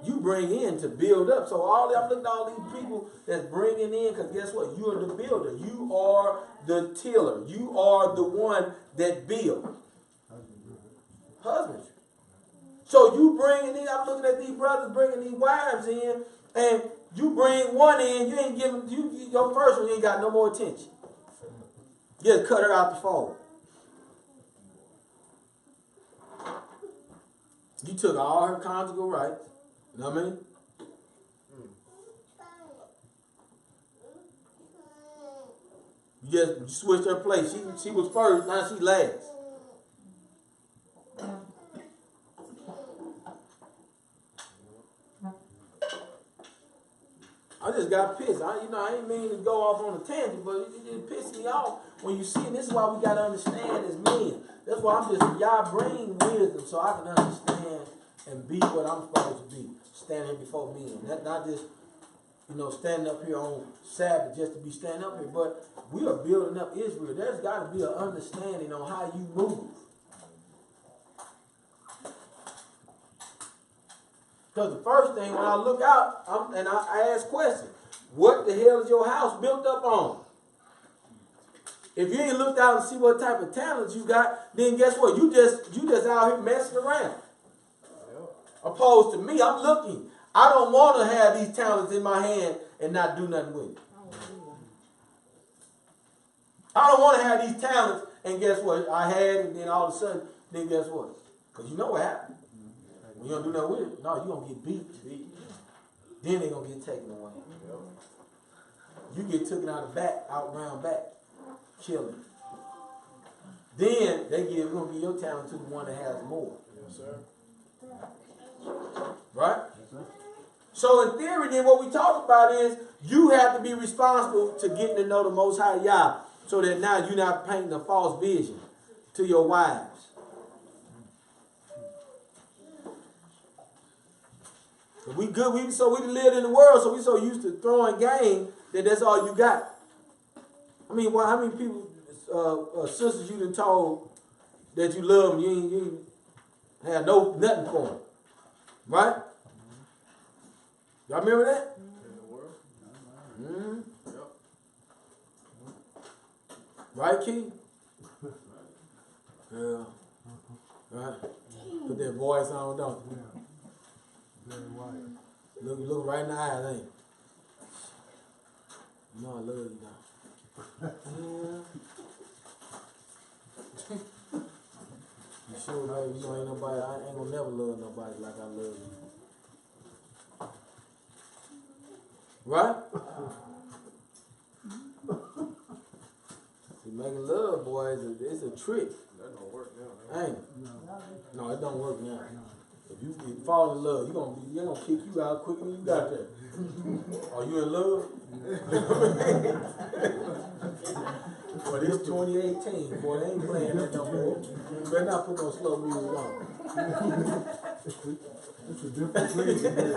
You bring in to build up. So I'm looking at all these people that's bringing in, because guess what? You are the builder. You are the tiller. You are the one that builds. Husbandry. So you bringing in, I'm looking at these brothers bringing these wives in, and you bring one in, you ain't giving, your first one, you ain't got no more attention. You just cut her out the fold. You took all her conjugal rights. You know what I mean? You just switched her place. She was first, now she last. I just got pissed. I ain't mean to go off on a tangent, but it just pissed me off when you see, and this is why we got to understand as men. That's why y'all bring wisdom so I can understand and be what I'm supposed to be. Standing before men. Not just, standing up here on Sabbath just to be standing up here, but we are building up Israel. There's got to be an understanding on how you move. Because the first thing, when I look out, I ask questions. What the hell is your house built up on? If you ain't looked out and see what type of talents you got, then guess what? You just out here messing around. Opposed to me, I'm looking. I don't want to have these talents in my hand and not do nothing with it. I don't want to have these talents, and guess what? I had, and then all of a sudden, then guess what? Because you know what happened. When you don't do nothing with it, no, you're going to get beat. Then they're going to get taken away. You get taken out round back, killing. Then we're going to give your talent to the one that has more. Yes, sir. Right? So in theory, then what we talk about is you have to be responsible to getting to know the Most High Yah, so that now you're not painting a false vision to your wives. We live in the world, so we so used to throwing game that that's all you got. I mean, how many people, sisters, you done told that you love them, you ain't had nothing for them, right? Y'all remember that? In the world. Mm-hmm. Yep. Right, Key? Yeah. Right. Put that voice on, don't you? Very white. Look right in the eyes, ain't you? You know I love you now. Yeah. You sure, baby? You know ain't nobody. I ain't gonna never love nobody like I love you. Right? See, making love, boy, it's a trick. That don't work now. Ain't it? No, it don't work now. If you fall in love, you're gonna kick you out quicker than you got there. Are you in love? Well, it's 2018, boy, they ain't playing that no more. You better not put no slow music on. It's a different breed today.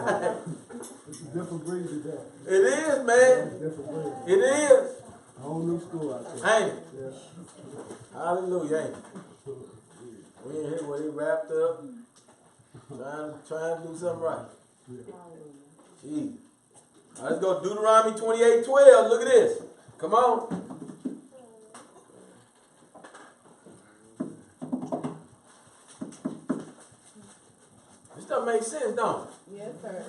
It's a different breed today. It is, man. Different breed. It is. A whole new school out there. Ain't it? Yeah. Hallelujah, ain't it? We in here where they wrapped up, trying to do something right. Gee. All right, let's go Deuteronomy 28:12. Look at this. Come on. This stuff makes sense, don't it? Yes, sir.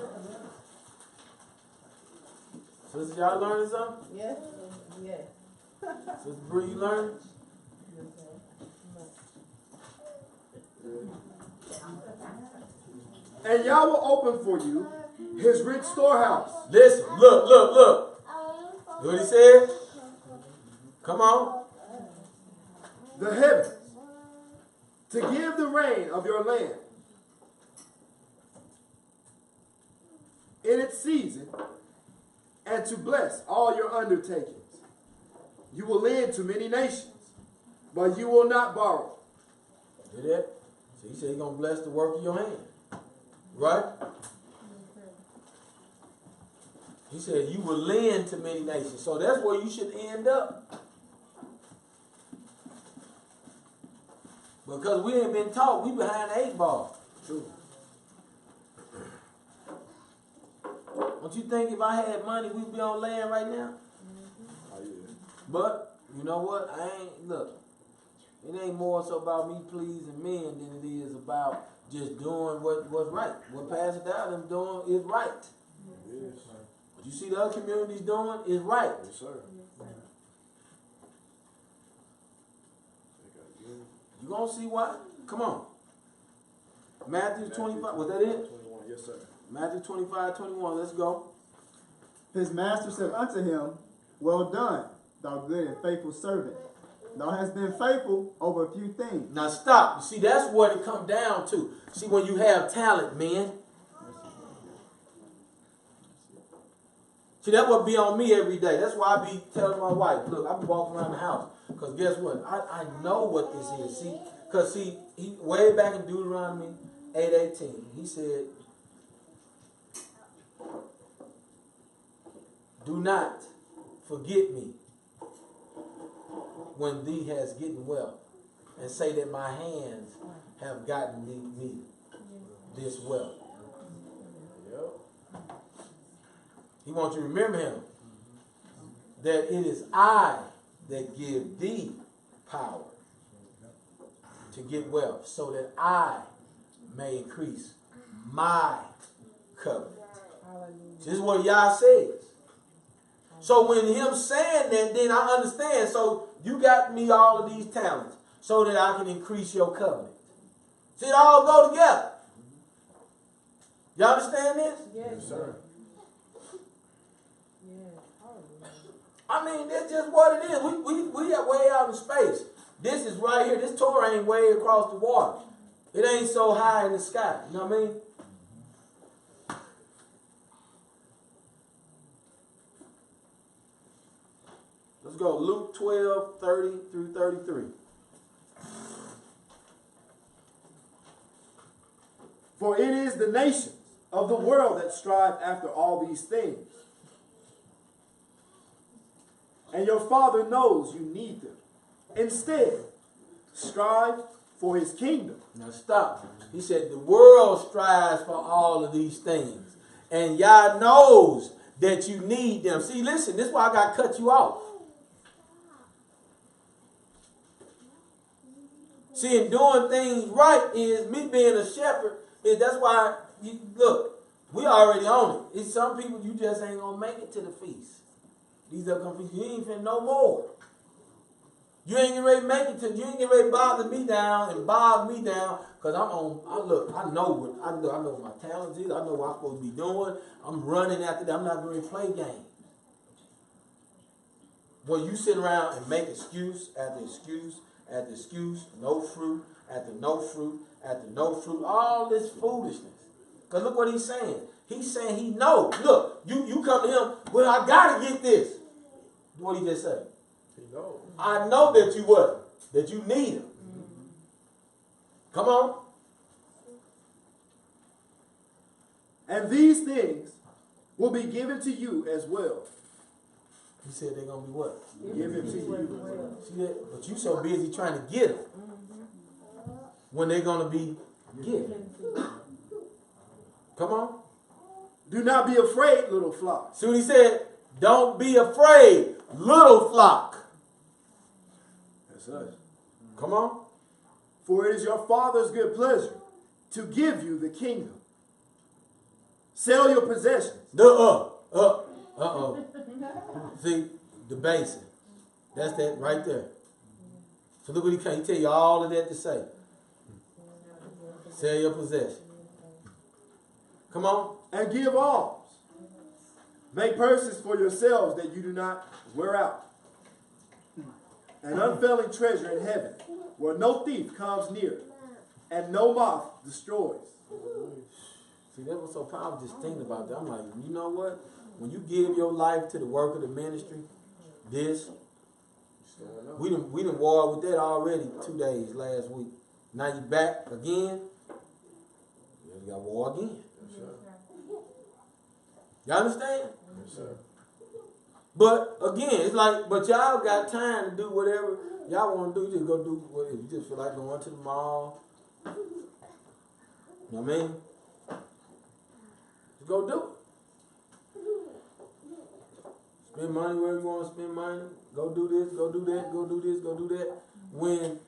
Sister, y'all learning something? Yes. Yes. Sister Bree, you learning? And Yah will open for you his rich storehouse. Listen, look. You what he said? Come on. The heavens, to give the rain of your land in its season, and to bless all your undertakings. You will lend to many nations, but you will not borrow. Hear that? So he said he's going to bless the work of your hand. Right? He said you will lend to many nations. So that's where you should end up. Because we ain't been taught. We behind the 8 ball. True. Don't you think if I had money, we'd be on land right now? Oh, yeah. But, you know what? Look, it ain't more so about me pleasing men than it is about just doing what's right. What Pastor Dowden doing is right. Yes. What you see the other communities doing is right. Yes, sir. You gonna see why? Come on. Matthew 25, was that it? 21, yes, sir. Matthew 25:21, let's go. His master said unto him, Well done, thou good and faithful servant. Thou hast been faithful over a few things. Now stop. You see, that's what it comes down to. See, when you have talent, man. See, that would be on me every day. That's why I be telling my wife, look, I be walking around the house. Because guess what? I know what this is. See, because he way back in Deuteronomy 8:18, he said, do not forget me when thee has gotten wealth, and say that my hands have gotten me this wealth. Yep. He wants you to remember him. That it is I that give thee power to get wealth, so that I may increase my covenant. This is what Yah says. So when him saying that, then I understand. So you got me all of these talents so that I can increase your covenant. See, it all go together. Y'all understand this? Yes, sir. Yes. I mean, that's just what it is. We are way out in space. This is right here. This Torah ain't way across the water. It ain't so high in the sky. You know what I mean? Let's go. Luke 12, 30 through 33. For it is the nations of the world that strive after all these things. And your Father knows you need them. Instead, strive for his kingdom. Now stop. He said the world strives for all of these things. And Yah knows that you need them. See, listen, this is why I got to cut you off. See, and doing things right is me being a shepherd. That's why, look, we already on it. It's some people you just ain't going to make it to the feast. These upcoming feasts, you ain't finna no more. You ain't getting ready to make it to, you ain't getting ready to bother me down and bog me down, because I know what my talents is. I know what I'm supposed to be doing. I'm running after that. I'm not going to play games. Well, you sit around and make excuse after excuse after excuse, no fruit after no fruit after no fruit, all this foolishness. Because look what he's saying. He's saying he knows. Look, you come to him, well, I got to get this. What did he just say? He knows. I know that you what? That you need him. Come on. And these things will be given to you as well. He said they're going to be what? Given to you. See that? But you so busy trying to get them. When they're going to be given. Come on. Do not be afraid, little flock. See what he said? Don't be afraid, little flock. That's us. Come on. For it is your Father's good pleasure to give you the kingdom. Sell your possessions. See, the basin. That's that right there. So look what he can. He tell you all of that to say. Sell your possession. Come on. And give alms. Make purses for yourselves that you do not wear out. An unfailing treasure in heaven, where no thief comes near, and no moth destroys. See, that was so powerful just thinking about that. I'm like, you know what? When you give your life to the work of the ministry, we done war with that already 2 days last week. Now you back again. You got war again. Yes, sir. Y'all understand? Yes, sir. But again, it's like, but y'all got time to do whatever y'all want to do. You just go do whatever. You just feel like going to the mall. You know what I mean? Just go do it. Spend money wherever you want to spend money. Go do this, go do that, go do this, go do that. When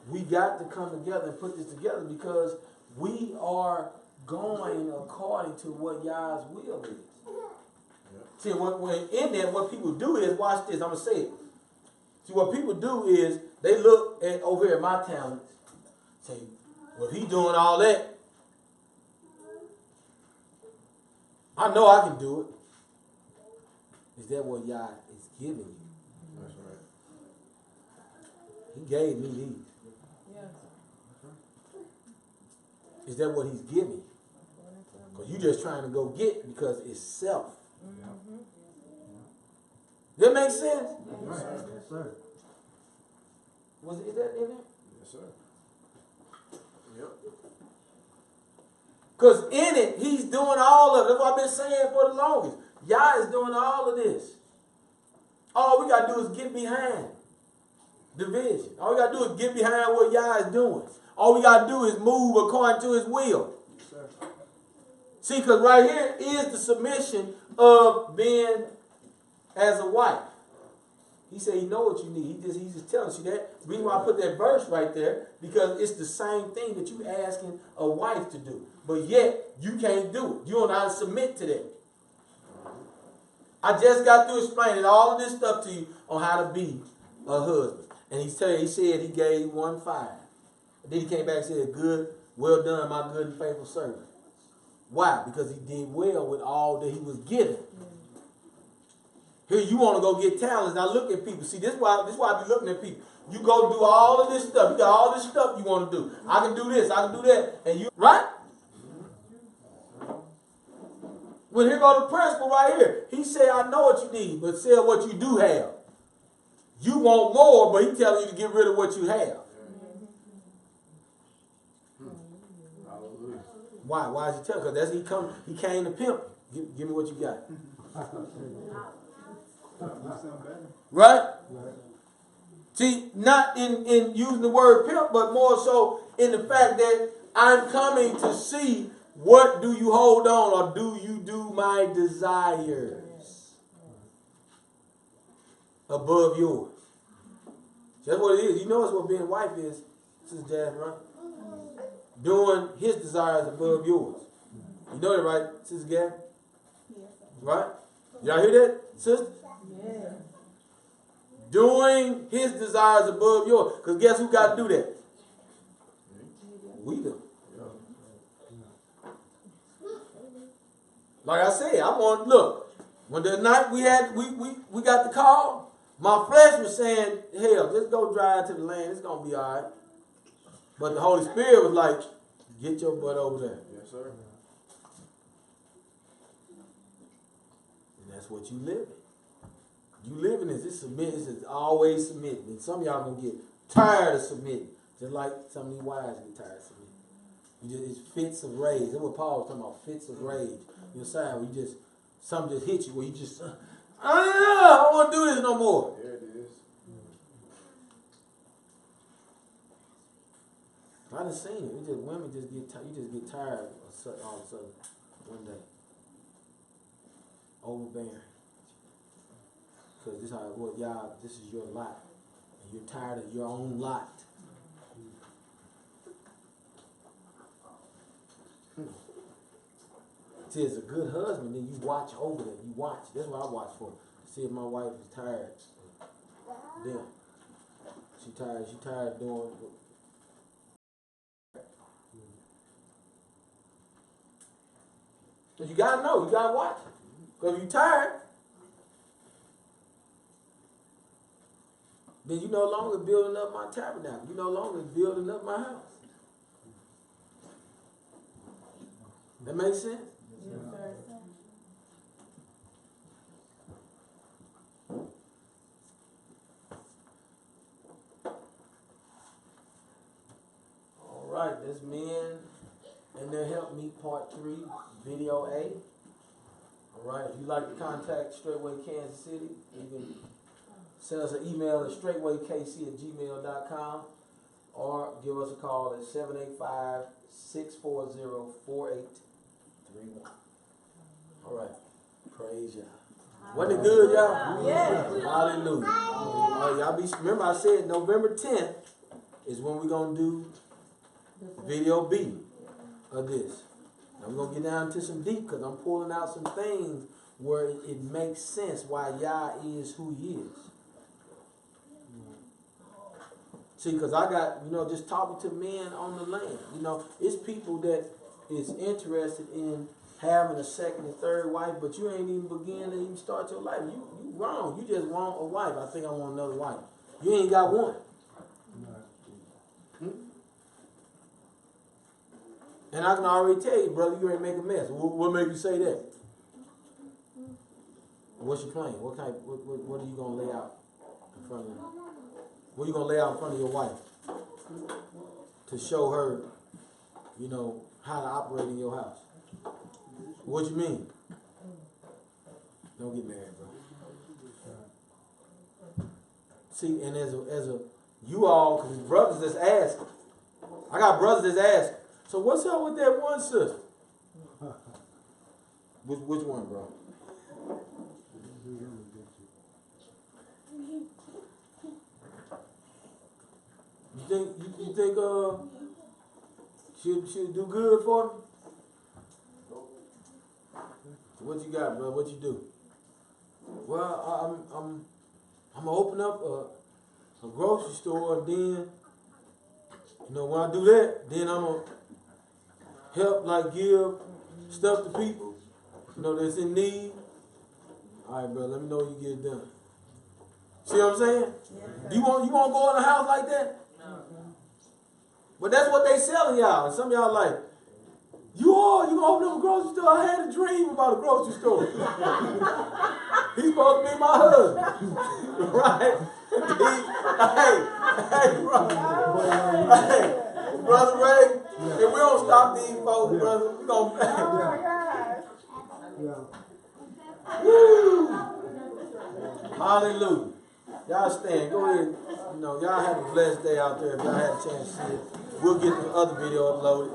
we got to come together and put this together, because we are going according to what Yah's will is. See, when in there, what people do is, watch this, I'm going to say it. See, what people do is, they look at over here at my talents, say, well, if he doing all that, I know I can do it. Is that what Yah is giving you? That's right. He gave me these. Yes. Is that what he's giving you? Because you just trying to go get because it's self. That makes sense? Right. Yes, sir. Is that in there? Yes, sir. Yep. Because in it, he's doing all of it. That's what I've been saying for the longest. Yah is doing all of this. All we got to do is get behind the vision. All we got to do is get behind what Yah is doing. All we got to do is move according to his will. Yes, sir. See, because right here is the submission of being as a wife. He said he know what you need. He's just telling you that. The reason why I put that verse right there, because it's the same thing that you asking a wife to do. But yet, you can't do it. You don't know how to submit to that. I just got through explaining all of this stuff to you on how to be a husband. And he said he gave 1 5. Then he came back and said, good, well done, my good and faithful servant. Why? Because he did well with all that he was given. Here you want to go get talents. Now look at people. See, this is why I be looking at people. You go do all of this stuff. You got all this stuff you want to do. I can do this. I can do that. And you, right? Well, here go the principle right here. He said, I know what you need, but sell what you do have. You want more, but he telling you to get rid of what you have. Why? Why is he telling? Because that's he came to pimp. Give me what you got. Right? See, not in using the word pimp, but more so in the fact that I'm coming to see what do you hold on, or do you do my desires above yours? That's what it is. You know it's what being a wife is, Sister Jasmine, right? Doing his desires above yours. You know that, right, Sister Gabby? Yes. Right? Y'all hear that, sister? Yeah. Doing his desires above yours. Because guess who got to do that? We do. Like I said, look, when the night we got the call, my flesh was saying, hell, just go drive to the land, it's going to be all right. But the Holy Spirit was like, get your butt over there. Yes, sir. And that's what you live in. You live in this. It's always submitting. And some of y'all going to get tired of submitting. Just like some of these wives get tired of submitting. It's fits of rage. That's what Paul was talking about, fits of rage. Your side where something just hit you where you just, I don't want to do this no more. There it is. I done seen it. Women just get tired. You just get tired all of a sudden one day. Overbearing. Because this is how it works. Y'all, this is your lot. And you're tired of your own lot. See, as a good husband, then you watch over that. You watch. That's what I watch for. See if my wife is tired. Then she tired doing. But you gotta know. You gotta watch. Because if you're tired, then you no longer building up my tabernacle. You no longer building up my house. That makes sense? Yes, sir. All right, that's men and their Helpmeet Part 3, Video A. All right, if you'd like to contact Straightway Kansas City, you can send us an email at straightawaykc@gmail.com or give us a call at 785-640-4831. All right, praise y'all. Wasn't it good, y'all? Yes. Hallelujah. Y'all remember I said November 10th is when we're going to do video B of this. Now we're going to get down to some deep because I'm pulling out some things where it makes sense why Yah is who he is. See, because I got, just talking to men on the land. It's people that is interested in having a second and third wife, but you ain't even begin to even start your life. You wrong. You just want a wife. I think I want another wife. You ain't got one. And I can already tell you, brother, you ain't make a mess. What made you say that? What's your plan? What are you gonna lay out in front of you? What are you gonna lay out in front of your wife to show her, how to operate in your house? What you mean? Don't get married, bro. See, and as a you all, because brothers that's asking. I got brothers that's asking. So what's up with that one sister? Which one, bro? You think she'll do good for me? What you got, bro? What you do? Well, I'm gonna open up a grocery store, and then, when I do that, then I'm going to help, give stuff to people, that's in need. All right, bro, let me know when you get it done. See what I'm saying? You want to go in a house like that? But that's what they selling y'all. And some of y'all like, you gonna open up a grocery store? I had a dream about a grocery store. He's supposed to be my husband. Right? Hey, brother Ray, if we don't stop these folks, brother, we're going to... Woo! Hallelujah. Y'all stand. Go ahead. Y'all have a blessed day out there if y'all had a chance to see it. We'll get the other video uploaded.